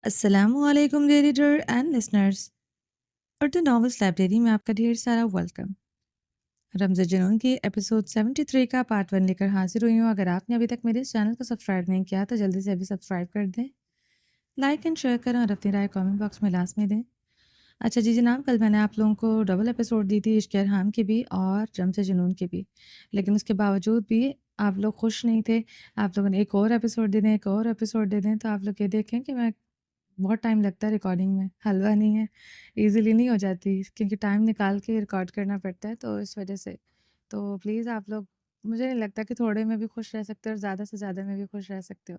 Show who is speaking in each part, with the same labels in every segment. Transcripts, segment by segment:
Speaker 1: السلام علیکم editor and listeners, Urdu novels library میں آپ کا ڈھیر سارا ویلکم۔ رمز جنون کی ایپیسوڈ 73 کا پارٹ 1 لے کر حاضر ہوئی ہوں۔ اگر آپ نے ابھی تک میرے اس چینل کو سبسکرائب نہیں کیا تو جلدی سے ابھی سبسکرائب کر دیں، لائک اینڈ شیئر کریں اور اپنی رائے کامنٹ باکس میں لازمی دیں۔ اچھا جی جناب، کل میں نے آپ لوگوں کو ڈبل ایپیسوڈ دی تھی، عشق ارحام کی بھی اور رمز جنون کی بھی، لیکن اس کے باوجود بھی آپ لوگ خوش نہیں تھے۔ آپ لوگوں نے ایک اور ایپیسوڈ دے دیں، ایک اور ایپیسوڈ دے دیں، تو آپ لوگ یہ دیکھیں کہ میں بہت ٹائم لگتا ہے ریکارڈنگ میں، حلوہ نہیں ہے، ایزیلی نہیں ہو جاتی کیونکہ ٹائم نکال کے ریکارڈ کرنا پڑتا ہے، تو اس وجہ سے تو پلیز آپ لوگ، مجھے نہیں لگتا کہ تھوڑے میں بھی خوش رہ سکتے ہو اور زیادہ سے زیادہ میں بھی خوش رہ سکتے ہو،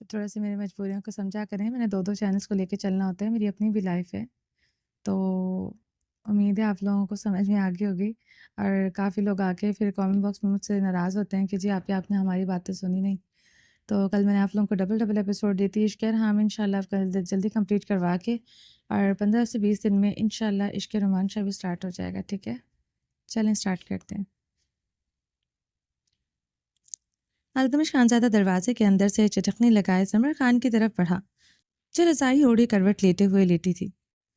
Speaker 1: تو تھوڑا سی میری مجبوریوں کو سمجھا کریں۔ میں نے دو چینلس کو لے کے چلنا ہوتا ہے، میری اپنی بھی لائف ہے، تو امید ہے آپ لوگوں کو سمجھ میں آ گئی ہوگی۔ اور کافی لوگ آ کے پھر کامنٹ باکس میں مجھ سے ناراض ہوتے ہیں کہ جی آپ نے ہماری باتیں سنی نہیں، تو کل میں نے آپ لوگوں کو ڈبل ایپیسوڈ دی تھی عشق ارحام، انشاءاللہ آپ کل جلدی کمپلیٹ کروا کے، اور 15 سے 20 دن میں انشاءاللہ عشق رومانچہ بھی سٹارٹ ہو جائے گا، ٹھیک ہے؟ چلیں سٹارٹ کرتے ہیں۔ التمش خانزادہ دروازے کے اندر سے چٹکنے لگائے زمر خان کی طرف بڑھا، جو رضائی اوڑھی کروٹ لیٹے ہوئے لیٹی تھی۔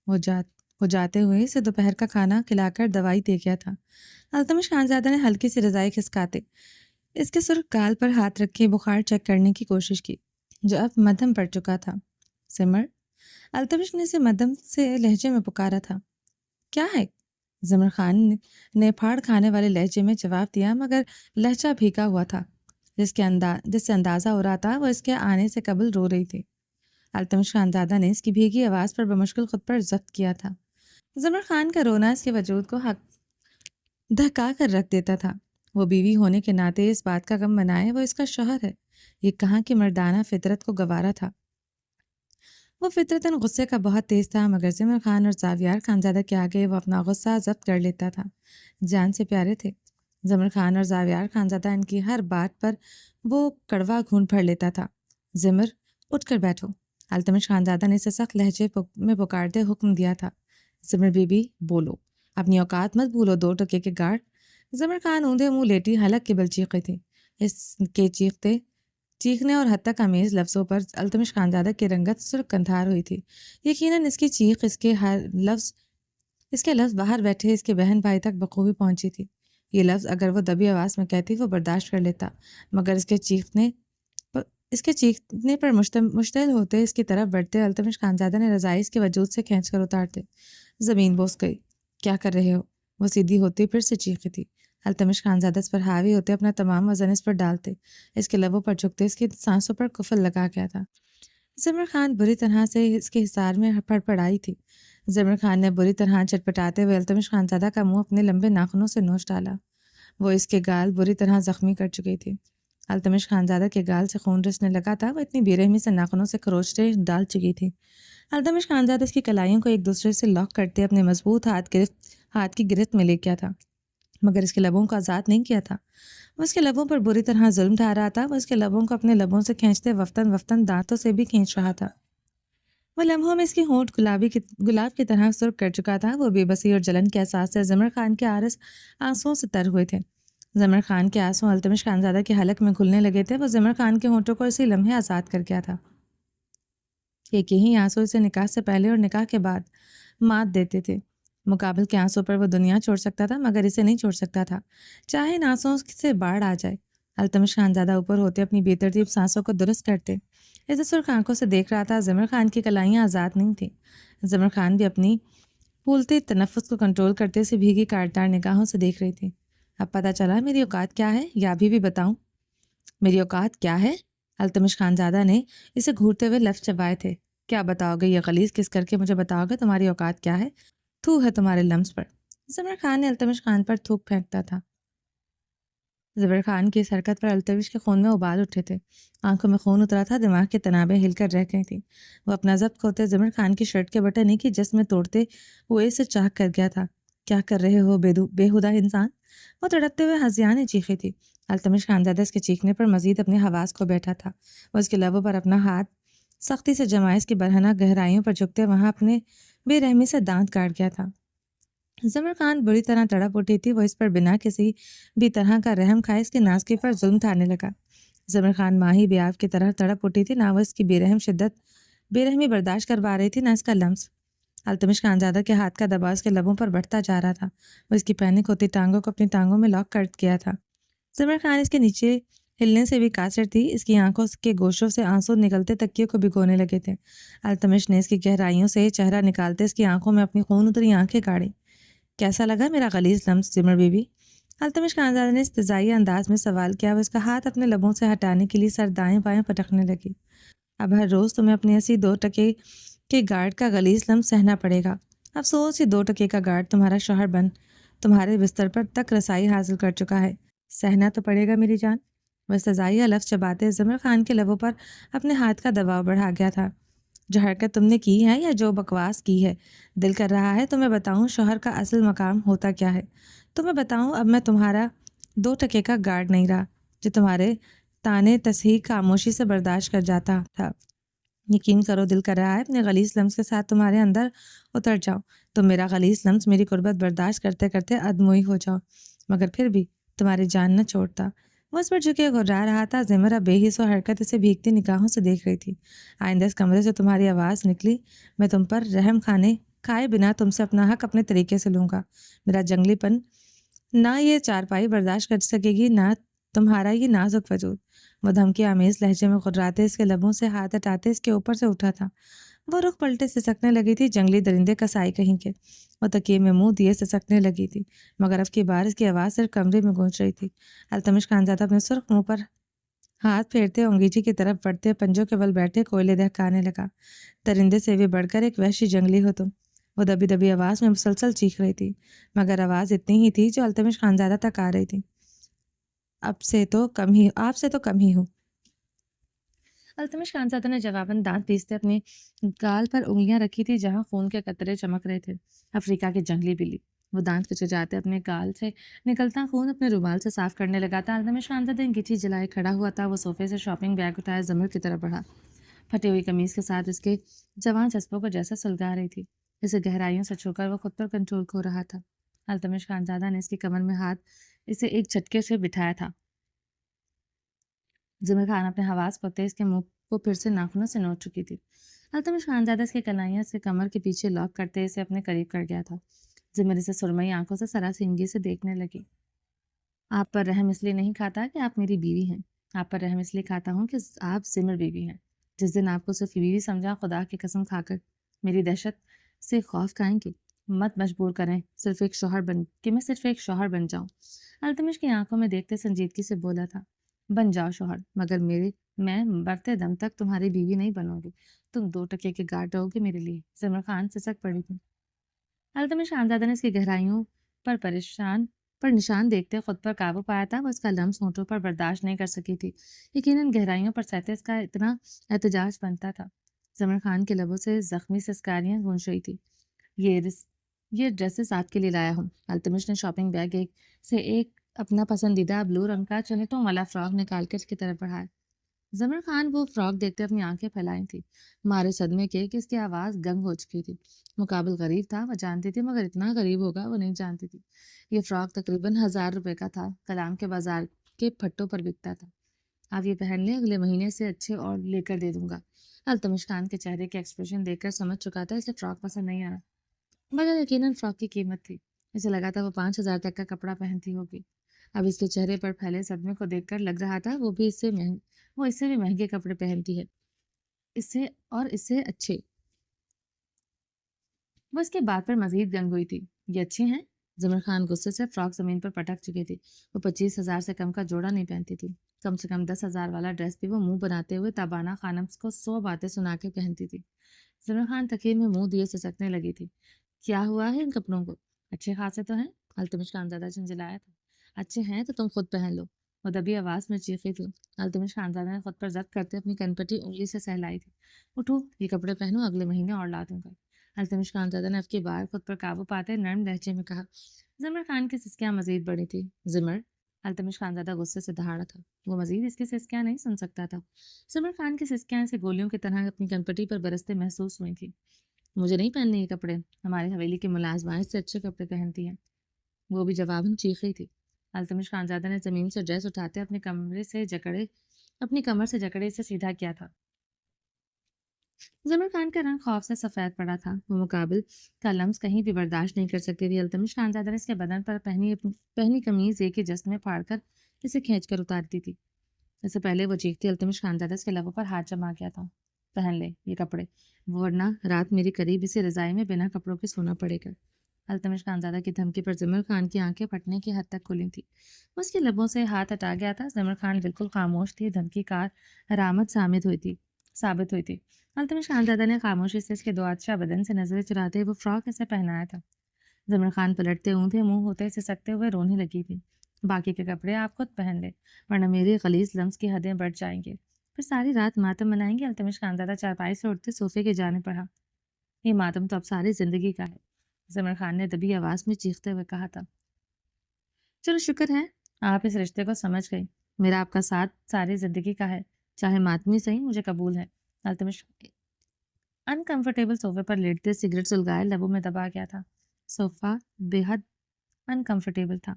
Speaker 1: وہ جاتے ہوئے اسے دوپہر کا کھانا کھلا کر دوائی دے گیا تھا۔ التمش خانزادہ نے ہلکی سی رضائی کھسکاتے اس کے سرخ گال پر ہاتھ رکھے بخار چیک کرنے کی کوشش کی، جو اب مدھم پڑ چکا تھا۔ سمر، التمش نے اسے مدھم سے لہجے میں پکارا تھا۔ کیا ہے؟ زمر خان نے پھاڑ کھانے والے لہجے میں جواب دیا، مگر لہجہ بھیگا ہوا تھا، جس سے اندازہ ہو رہا تھا وہ اس کے آنے سے قبل رو رہی تھی۔ التمش خانزادہ نے اس کی بھیگی آواز پر بمشکل خود پر ضبط کیا تھا۔ زمر خان کا رونا اس کے وجود کو دہکا کر رکھ دیتا تھا۔ وہ بیوی ہونے کے ناطے اس بات کا غم منائے وہ اس کا شوہر ہے، یہ کہاں کی مردانہ فطرت کو گوارا تھا۔ وہ فطرتاً غصے کا بہت تیز تھا، مگر زمر خان اور زاویار خانزادہ کے آگے وہ اپنا غصہ ضبط کر لیتا تھا۔ جان سے پیارے تھے زمر خان اور زاویار خانزادہ، ان کی ہر بات پر وہ کڑوا گھونٹ بھر لیتا تھا۔ زمر، اٹھ کر بیٹھو، التمش خانزادہ نے اسے سخت لہجے میں پکارتے حکم دیا تھا۔ زمر بی بی، بولو، اپنی اوقات مت بھولو، 2 ٹکے کے گارڈ۔ زمر خان اوندھے منہ لیٹی حلق کی بل چیخی تھی۔ اس کے چیخنے اور حد تک امیز لفظوں پر التمش خانزادہ کی رنگت سرخ کندھار ہوئی تھی۔ یقیناً اس کی چیخ، اس کے لفظ باہر بیٹھے اس کے بہن بھائی تک بخوبی پہنچی تھی۔ یہ لفظ اگر وہ دبی آواز میں کہتی وہ برداشت کر لیتا، مگر اس کے چیخنے پر مشتعل ہوتے اس کی طرف بڑھتے التمش خانزادہ نے رضائی اس کے وجود سے کھینچ کر اتارتے۔ زمین بوس گئی، کیا کر رہے ہو؟ وہ سیدھی ہوتی پھر سے چیخی تھی۔ التمش خانزادہ اس پر حاوی ہوتے اپنا تمام وزن اس پر ڈالتے، اس کے لبوں پر جھکتے، اس کی سانسوں پر قفل لگا گیا تھا۔ زمر خان بری طرح سے اس کے حصار میں پڑپڑائی تھی۔ زمر خان نے بری طرح چٹپٹاتے ہوئے التمش خانزادہ کا منہ اپنے لمبے ناخنوں سے نوچ ڈالا۔ وہ اس کے گال بری طرح زخمی کر چکی تھی۔ التمش خانزادہ کے گال سے خون رسنے لگا تھا، وہ اتنی بے رحمی سے ناخنوں سے خروچتے ڈال چکی تھی۔ التمش خانزادہ اس کی کلائیوں کو ایک دوسرے سے لاک کرتے اپنے مضبوط ہاتھ کی گرفت میں لے گیا تھا، مگر اس کے لبوں کو آزاد نہیں کیا تھا۔ وہ اس کے لبوں پر بری طرح ظلم ڈھا رہا تھا۔ وہ اس کے لبوں کو اپنے لبوں سے کھینچتے وفتاً دانتوں سے بھی کھینچ رہا تھا۔ وہ لمحوں میں اس کی ہونٹ گلاب کی طرح سرخ کر چکا تھا۔ وہ بے بسی اور جلن کے احساس سے زمر خان کے آرس آنسوؤں سے تر ہوئے تھے۔ زمر خان کے آنسو التمش خانزادہ کے حلق میں گھلنے لگے تھے۔ وہ زمر خان کے ہونٹوں کو اسی لمحے آزاد کر گیا تھا۔ ایک یہی آنسو اسے نکاح سے پہلے اور نکاح کے بعد مات دیتے تھے۔ مقابل کے آنسوں پر وہ دنیا چھوڑ سکتا تھا، مگر اسے نہیں چھوڑ سکتا تھا، چاہے ان آنسوؤں سے باڑھ آ جائے۔ التمش خانزادہ اوپر ہوتے اپنی بے ترتیب سانسوں کو درست کرتے اسے سرخ آنکھوں سے دیکھ رہا تھا۔ زمر خان کی کلائیاں آزاد نہیں تھیں۔ زمر خان بھی اپنی پھولتے تنفس کو کنٹرول کرتے اسے بھیگی کاٹدار نگاہوں سے دیکھ رہی تھی۔ اب پتہ چلا میری اوقات کیا ہے، یا ابھی بھی بتاؤں میری اوقات کیا ہے؟ التمش خانزادہ نے اسے گھورتے ہوئے لفظ چبائے تھے۔ کیا بتاؤ گے؟ یہ غلیظ کس کر کے مجھے بتاؤ گے تمہاری اوقات کیا ہے؟ تھو ہے تمہارے لمس پر۔ زمر خان نے التمش خان پر تھوک پھینکتا تھا۔ زمر خان کی اس حرکت پر التمش کے خون میں ابال اٹھے تھے، آنکھوں میں خون اترا تھا، دماغ کی تنابیں ہل کر رہ گئی تھیں۔ وہ اپنا ضبط کھوتے زمر خان کی شرٹ کے بٹن کی جسم میں توڑتے ہوئے اسے چاک کر گیا تھا۔ کیا کر رہے ہو بےہودہ انسان؟ وہ تڑپتے ہوئے ہنسیانے چیخی تھی۔ التمش خانزادہ اس کے چیخنے پر مزید اپنے حواس کو بیٹھا تھا۔ وہ اس کے لبوں پر اپنا ہاتھ سختی سے جمائے اس کی برہنہ گہرائیوں پر جھکتے وہاں اپنے بے رحمی سے دانت کاٹ گیا تھا۔ زمر خان بری طرح تڑپ اٹھی تھی۔ وہ اس پر بنا کسی بھی طرح کا رحم کھائے اس کی نازکی پر ظلم ڈھانے لگا۔ زمر خان ماہی بیاب کی طرح تڑپ اٹھی تھی، نہ وہ اس کی بے رحم شدت بے رحمی برداشت کروا رہی تھی نہ اس کا لمس۔ التمش خانزادہ کے ہاتھ کا دباؤ اس کے لبوں پر بڑھتا جا رہا تھا۔ وہ اس کی پینک ہوتی ٹانگوں کو اپنی ٹانگوں میں لاک کر گیا تھا۔ زمر خان اس کے نیچے ہلنے سے بھی قاصر تھی۔ اس کی آنکھوں کے گوشوں سے آنسو نکلتے تکیے کو بھگونے لگے تھے۔ التمش نے اس کی گہرائیوں سے چہرہ نکالتے اس کی آنکھوں میں اپنی خون اتری آنکھیں گاڑی۔ کیسا لگا میرا غلیظ لمس زمر بی بی؟ التمش خانزادہ نے استزائی انداز میں سوال کیا۔ وہ اس کا ہاتھ اپنے لبوں سے ہٹانے کے لیے سر دائیں بائیں پٹکنے لگی۔ اب ہر روز تمہیں اپنی ایسی 2 ٹکے کے گارڈ کا غلیظ لمس سہنا پڑے گا۔ افسوس یہ 2 ٹکے کا گارڈ تمہارا شوہر بن تمہارے بستر پر تک رسائی حاصل کر چکا ہے۔ سہنا تو پڑے گا میری جان۔ وہ استزائیہ لفظ چباتے زمر خان کے لبوں پر اپنے ہاتھ کا دباؤ بڑھا گیا تھا۔ جو حرکت تم نے کی ہے یا جو بکواس کی ہے، دل کر رہا ہے تمہیں بتاؤں شوہر کا اصل مقام ہوتا کیا ہے۔ تمہیں بتاؤں اب میں تمہارا 2 ٹکے کا گارڈ نہیں رہا جو تمہارے تانے تصحیح خاموشی سے برداشت کر جاتا تھا۔ یقین کرو دل کر رہا ہے اپنے غلیظ لمس کے ساتھ تمہارے اندر اتر جاؤ۔ تم میرا غلیظ لمس میری قربت برداشت کرتے کرتے ادموئی ہو جاؤ، مگر پھر بھی تمہاری جان نہ چھوڑتا۔ وہ اس پر جھکے گھرا رہا تھا۔ زمر اب بے حس و حرکت اسے بھیگتی نگاہوں سے دیکھ رہی تھی۔ آئندہ اس کمرے سے تمہاری آواز نکلی میں تم پر رحم کھائے بنا تم سے اپنا حق اپنے طریقے سے لوں گا۔ میرا جنگلی پن نہ یہ چارپائی برداشت کر سکے گی نہ تمہارا یہ نازک وجود۔ وہ دھمکی آمیز لہجے میں غراتے اس کے لبوں سے ہاتھ ہٹاتے اس کے اوپر سے اٹھا تھا۔ وہ رخ پلٹے سسکنے لگی تھی جنگلی درندے کسائی کہیں کے۔ وہ تکیے میں منہ دیے سسکنے لگی تھی، مگر اب کی بار اس کی آواز صرف کمرے میں گونج رہی تھی۔ التمش خانزادہ اپنے سرخ منہ پر ہاتھ پھیرتے انگیٹھی کی طرف بڑھتے پنجوں کے بل بیٹھے کوئلے دہکانے لگا۔ درندے سے بھی بڑھ کر ایک وحشی جنگلی ہو تم۔ وہ دبی دبی آواز میں مسلسل چیخ رہی تھی، مگر آواز اتنی ہی تھی جو التمش خانزادہ تک آ رہی تھی۔ آپ سے تو کم ہی ہوں۔ التمش خانزادہ نے جواباً دانت پیستے اپنے گال پر انگلیاں رکھی تھی جہاں خون کے قطرے چمک رہے تھے۔ افریقہ کے جنگلی بلی۔ وہ دانت کچکچاتے اپنے گال سے نکلتا خون اپنے رومال سے صاف کرنے لگا تھا۔ التمش خانزادہ انگیٹھی جلائے کھڑا ہوا تھا۔ وہ صوفے سے شاپنگ بیگ اٹھائے زمر کی طرف بڑھا۔ پھٹی ہوئی قمیض کے ساتھ اس کے جوان جذبوں کو جیسا سلگا رہی تھی۔ اسے گہرائیوں سے چھو کر وہ خود پر کنٹرول کھو رہا تھا۔ التمش خانزادہ نے اس کی کمر میں ہاتھ اسے ایک جھٹکے سے بٹھایا تھا۔ زمر خان اپنے حواس کھوتے اس کے منہ کو پھر سے ناخنوں سے نوچ چکی تھی۔ التمش خانزادہ اس کی کلائیاں اس کے کمر کے پیچھے لاک کرتے اسے اپنے قریب کر گیا تھا۔ زمر اسے سرمئی آنکھوں سے سراسیمگی سے دیکھنے لگی۔ آپ پر رحم اس لیے نہیں کھاتا کہ آپ میری بیوی ہیں، آپ پر رحم اس لیے کھاتا ہوں کہ آپ زمر بیوی ہیں۔ جس دن آپ کو صرف بیوی سمجھا خدا کی قسم کھا کر میری دہشت سے خوف کھائیں گے۔ مت مجبور کریں میں صرف ایک شوہر بن جاؤں۔ التمش کی آنکھوں میں دیکھتے سنجیدگی سے بولا تھا، بن جاؤ شوہر، مگر میں مرتے دم تک تمہاری بیوی نہیں بنوں گی۔ تم 2 ٹکے کے گارڈ رہو گے میرے لیے۔ زمر خان سسک پڑی تھی۔ التمش خانزادہ نے اس کی گہرائیوں پر نشان دیکھتے خود پر قابو پایا تھا۔ وہ اس کا لمس ہونٹوں پر برداشت نہیں کر سکی تھی۔ یقیناً گہرائیوں پر سہتے اس کا اتنا احتجاج بنتا تھا۔ زمر خان کے لبوں سے زخمی سسکاریاں گونج رہی تھی۔ یہ ڈریسز آپ کے لیے لایا ہوں۔ التمش نے شاپنگ بیگ سے ایک اپنا پسندیدہ بلو رنگ کا چنتوں والا فراک نکال کر اس کی طرف بڑھایا۔ زمر خان وہ فراک دیکھتے اپنی آنکھیں پھیلائی تھی، مارے صدمے کے کہ اس کی آواز گنگ ہو چکی تھی۔ مقابل غریب تھا وہ جانتی تھی، مگر اتنا غریب ہوگا وہ نہیں جانتی تھی۔ یہ فراک تقریباً 1000 روپے کا تھا۔ کلام کے بازار کے پھٹوں پر بکتا تھا۔ آپ یہ پہن لیں، اگلے مہینے سے اچھے اور لے کر دے دوں گا۔ التمش خان کے چہرے کے ایکسپریشن دیکھ کر سمجھ چکا تھا اسے فراک پسند نہیں آیا، مگر یقیناً فراک کی قیمت تھی۔ اسے لگا تھا وہ 5000 تک کا کپڑا پہنتی ہوگی۔ اب اس کے چہرے پر پھیلے صدمے کو دیکھ کر لگ رہا تھا وہ اس سے بھی مہنگے کپڑے پہنتی ہے، اس سے اچھے۔ وہ اس کے بات پر مزید گنگ ہوئی تھی۔ یہ اچھے ہیں؟ زمر خان غصے سے فراک زمین پر پٹک چکی تھی۔ وہ 25,000 سے کم کا جوڑا نہیں پہنتی تھی۔ کم سے کم 10,000 والا ڈریس بھی وہ منہ بناتے ہوئے تابانہ خانم کو 100 باتیں سنا کے پہنتی تھی۔ زمر خان تکیے میں منہ دیے سسکنے لگی تھی۔ کیا ہوا ہے ان کپڑوں کو؟ اچھے خاصے تو ہیں؟ التمش خانزادہ جھنجھلایا تھا۔ اچھے ہیں تو تم خود پہن لو۔ وہ دبی آواز میں چیخی تھی۔ التمش خانزادہ نے خود پر ضبط کرتے اپنی کنپٹی انگلی سے سہلائی تھی۔ اٹھو، یہ کپڑے پہنو، اگلے مہینے اور لا دوں گا۔ التمش خانزادہ نے اب کی بار خود پر قابو پاتے نرم لہجے میں کہا۔ زمر خان کی سسکیاں مزید بڑی تھی۔ زمر! التمش خانزادہ غصے سے دہاڑا تھا۔ وہ مزید اس کی سسکیاں نہیں سن سکتا تھا۔ زمر خان کی سسکیاں اسے گولیوں کی طرح اپنی کنپٹی پر برستے محسوس ہوئی تھیں۔ مجھے نہیں پہننے یہ کپڑے، ہماری حویلی کی ملازمہ اس سے اچھے کپڑے پہنتی ہیں۔ وہ بھی جواباً چیخی تھی۔ التمش خانزادہ نے زمین سے ڈریس اٹھاتے اپنی کمر سے جکڑے اسے سیدھا کیا تھا۔ ظفر خان کا رنگ خوف سے سفید پڑا تھا، وہ مقابل کا لمس کہیں بھی برداشت نہیں کر سکتی تھی۔ التمش خانزادہ نے اس کے بدن پر پہنی قمیض ایک ہی جست میں پھاڑ کر اسے کھینچ کر اتارتی تھی۔ اس سے پہلے وہ چیختی، التمش خانزادہ اس کے لبوں پر ہاتھ جما گیا تھا۔ پہن لے یہ کپڑے، ورنہ رات میری قریب اسے رضائی میں بنا کپڑوں کے سونا پڑے گا۔ التمش خانزادہ کی دھمکی پر زمر خان کی آنکھیں پھٹنے کی حد تک کھلی تھی۔ اس کے لبوں سے ہاتھ ہٹا گیا تھا۔ زمر خان بالکل خاموش تھی، دھمکی کار علامت ثابت ہوئی تھی۔ التمش خانزادہ نے خاموشی سے اس کے دو عطشہ بدن سے نظریں چراتے وہ فراک اسے پہنایا تھا۔ زمر خان پلٹتے اونھے منہ ہوتے سسکتے ہوئے رونے لگی تھی۔ باقی کے کپڑے آپ خود پہن لے، ورنہ میری غلیظ لمس کی حدیں بڑھ جائیں گے، پھر ساری رات ماتم منائیں گے۔ التمش خانزادہ چارپائی سے اٹھتے صوفے کی جانب بڑھا۔ یہ ماتم تو اب ساری زندگی کا ہے، زمر خان نے دبی آواز میں چیختے ہوئے کہا تھا۔ چلو شکر ہے آپ اس رشتے کو سمجھ گئی، میرا آپ کا ساتھ ساری زندگی کا ہے، چاہے ماتمی صحیح، مجھے قبول ہے۔ التمش انکمفرٹیبل صوفے پر لیٹتے سگریٹ سلگائے لبوں میں دبا گیا تھا۔ صوفہ بے حد انکمفرٹیبل تھا،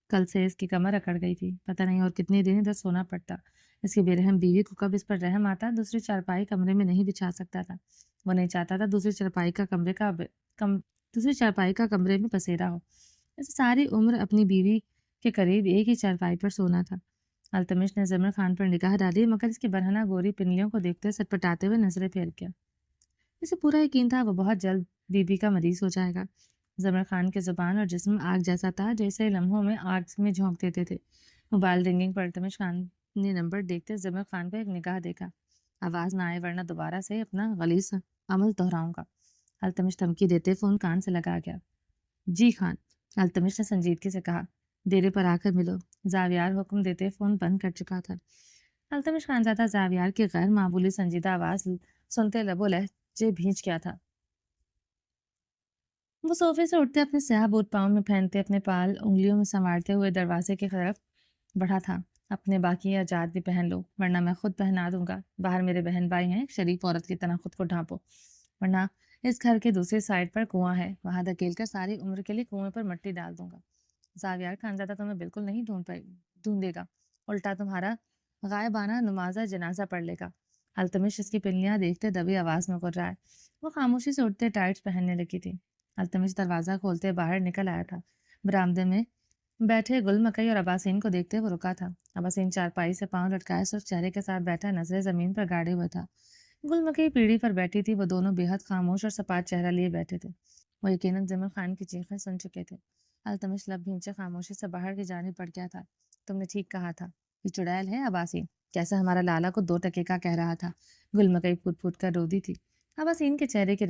Speaker 1: کل سے اس کی کمر اکڑ گئی تھی، پتہ نہیں اور کتنے دن ادھر سونا پڑتا۔ اس کی بے رحم بیوی کو کب اس پر رحم آتا۔ دوسری چارپائی کمرے میں نہیں بچھا سکتا تھا، وہ نہیں چاہتا تھا دوسری چارپائی کا کمرے میں بسیرا ہو۔ اسے ساری عمر اپنی بیوی کے قریب ایک ہی چارپائی پر سونا تھا۔ التمش نے زمر خان پر نگاہ ڈالی، مگر اس کی برہنہ گوری پنڈلیوں کو دیکھتے سٹپٹاتے ہوئے نظریں پھیر گیا۔ اسے پورا یقین تھا وہ بہت جلد بیوی کا مریض ہو جائے گا۔ زمر خان کے زبان اور جسم آگ جیسا تھا، جیسے لمحوں میں آگ میں جھونک دیتے تھے۔ موبائل رنگنگ پر التمش خان نے نمبر دیکھتے زمر خان کو ایک نگاہ دیکھا۔ آواز نہ آئے ورنہ دوبارہ سے اپنا غلیظ عمل دہراؤں گا۔ التمش دھمکی دیتے فون کان سے لگا گیا۔ جی خان، التمش نے سنجیدگی سے کہا، ڈیرے پر آ کر ملو۔ زاویار حکم دیتے فون بند کر چکا تھا۔ التمش خانزادہ زاویار کی غیر معمولی سنجیدہ آواز سنتے لب و لہجے بھیج گیا تھا۔ وہ صوفے سے اٹھتے اپنے سیاہ بوٹ پاؤں میں پہنتے اپنے پال انگلیوں میں سنوارتے ہوئے دروازے کی طرف بڑھا تھا۔ اپنے باقی اجات بھی پہن لو، ورنہ میں خود پہنا دوں گا۔ باہر میرے بہن بھائی ہیں، شریف عورت کی طرح خود کو ڈھانپو، ورنہ اس گھر کے دوسری سائڈ پر کنواں ہے، وہاں دھکیل کر ساری عمر کے لیے کنویں پر مٹی ڈال دوں گا۔ زاویار خانزادہ تمہیں بالکل نہیں ڈھونڈے گا، الٹا تمہارا غائبانہ نمازہ جنازہ پڑھ لے گا۔ التمش اس کی پنلیاں دیکھتے دبی آواز میں کر رہا ہے۔ وہ خاموشی سے اٹھتے ٹائٹس پہننے لگی تھی۔ التمش دروازہ کھولتے باہر نکل آیا تھا۔ برآمدے میں بیٹھے گل مکئی اور عباسین کو دیکھتے وہ رکا تھا۔ عباسین چارپائی سے پاؤں لٹکائے سرخ چہرے کے ساتھ بیٹھا نظریں زمین پر گاڑے ہوئے تھا۔ گل مکئی پیڑھی پر بیٹھی تھی، وہ دونوں بے حد خاموش اور سپاٹ چہرہ لیے بیٹھے تھے۔ وہ یقیناً زمر خان کی چیخیں سن چکے تھے۔ التمش لب بھینچے خاموشی سے باہر کی جانب بڑھ گیا تھا۔ تم نے ٹھیک کہا تھا، یہ چڑیل ہے عباسین، کیسا ہمارا لالا کو 2 ٹکے کا کہہ رہا تھا۔ گل مکئی پھوٹ پھوٹ کر رو دی تھی۔ عباسین کے چہرے کی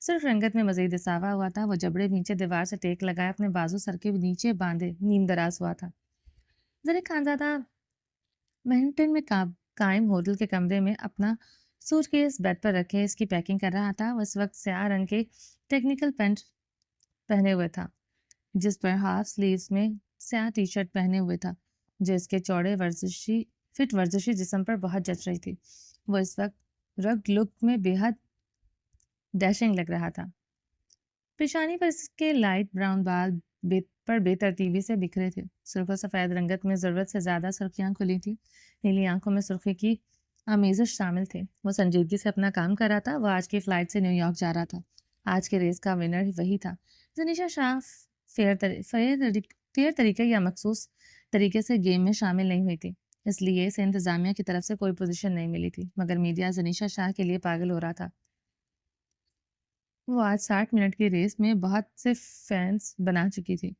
Speaker 1: صرف رنگت میں مزید اضافہ ہوا تھا۔ وہ جبڑے نیچے دیوار سے ٹیک لگائے اپنے بازو سر کے نیچے باندھے نیم دراز ہوا تھا۔ زرِ خانزادہ مینہٹن میں قائم ہوٹل کے کمرے میں اپنا سوٹ کیس بیڈ پر رکھے اس کی پیکنگ کر رہا تھا۔ وہ اس وقت سیاہ رنگ کے ٹیکنیکل پینٹ پہنے ہوئے تھا، جس پر ہاف سلیوز میں سیاہ ٹی شرٹ پہنے ہوئے تھا، جو اس کے چوڑے ورزشی جسم پر بہت جچ رہی تھی۔ وہ اس وقت رگ لک میں بے حد ڈیشنگ لگ رہا تھا۔ پیشانی پر اس کے لائٹ براؤن بال پر بے ترتیبی سے بکھرے تھے۔ سرخ و سفید رنگت میں ضرورت سے زیادہ سرخیاں کھلی تھی، نیلی آنکھوں میں سرخی کی آمیزش شامل تھے۔ وہ سنجیدگی سے اپنا کام کر رہا تھا۔ وہ آج کی فلائٹ سے نیو یارک جا رہا تھا۔ آج کے ریس کا ونر وہی تھا۔ زنیشا شاہ فیئر طریقے یا مخصوص طریقے سے گیم میں شامل نہیں ہوئی تھی، اس لیے اسے انتظامیہ کی طرف سے کوئی پوزیشن نہیں ملی تھی، مگر میڈیا زنیشا شاہ کے لیے پاگل ہو رہا تھا۔ وہ آج 60 منٹ کی ریس میں بہت سے فینس بنا چکی تھی۔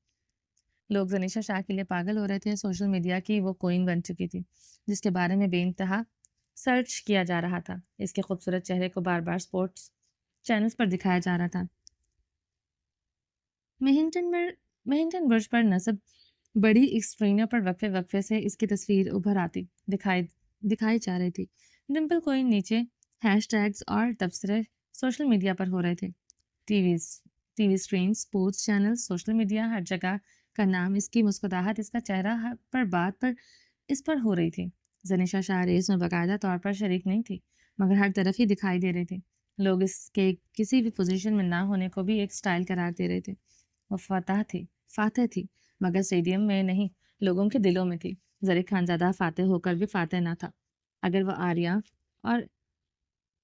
Speaker 1: لوگ زنیشا شاہ کے لیے پاگل ہو رہے تھے۔ سوشل میڈیا کی وہ کوئن بن چکی تھی، جس کے بارے میں بے انتہا سرچ کیا جا رہا تھا۔ اس کے خوبصورت چہرے کو بار بار سپورٹس چینلز پر دکھایا جا رہا تھا۔ مہنگٹن برج پر نصب بڑی اسکرینوں پر وقفے وقفے سے اس کی تصویر ابھر آتی دکھائی جا رہی تھی۔ ڈمپل کوئن نیچے ہیش ٹیگز اور تبصرے سوشل میڈیا پر ہو رہے تھے۔ TV screen, sports channel, social media, ہر جگہ کا نام، اس کی مسکراہٹ، اس کا چہرہ، ہر پر بات پر اس پر ہو رہی تھی۔ زنیشا شاہ ریس میں باقاعدہ طور پر شریک نہیں تھی، مگر ہر طرف ہی دکھائی دے رہی تھی۔ لوگ اس کے کسی بھی پوزیشن میں نہ ہونے کو بھی ایک سٹائل قرار دے رہے تھے۔ وہ فاتح تھی، مگر اسٹیڈیم میں نہیں، لوگوں کے دلوں میں تھی۔ زرِ خانزادہ فاتح ہو کر بھی فاتح نہ تھا۔ اگر وہ آریہ اور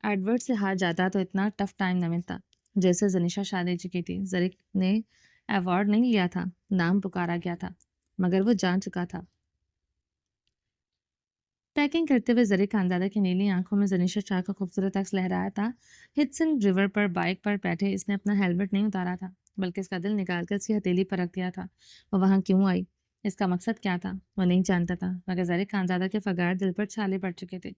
Speaker 1: ایڈورڈ سے ہار جاتا تو اتنا ٹف ٹائم نہ ملتا جیسے زنیشا شاہ لے چکی تھی. زرک نے ایوارڈ نہیں لیا تھا، نام پکارا گیا تھا، مگر وہ جان چکا تھا. پیکنگ کرتے ہوئے زرک خانزادہ کی نیلی آنکھوں میں زنیشا شاہ کا خوبصورت عکس لہرایا تھا. ہڈسن ریور پر بائک پر بیٹھے اس نے اپنا ہیلمٹ نہیں اتارا تھا، بلکہ اس کا دل نکال کر اس کی ہتھیلی پر رکھ دیا تھا. وہ وہاں کیوں آئی، اس کا مقصد کیا تھا، وہ نہیں جانتا تھا، مگر زرک خانزادہ کے فگار دل پر چھالے پڑ چکے تھے.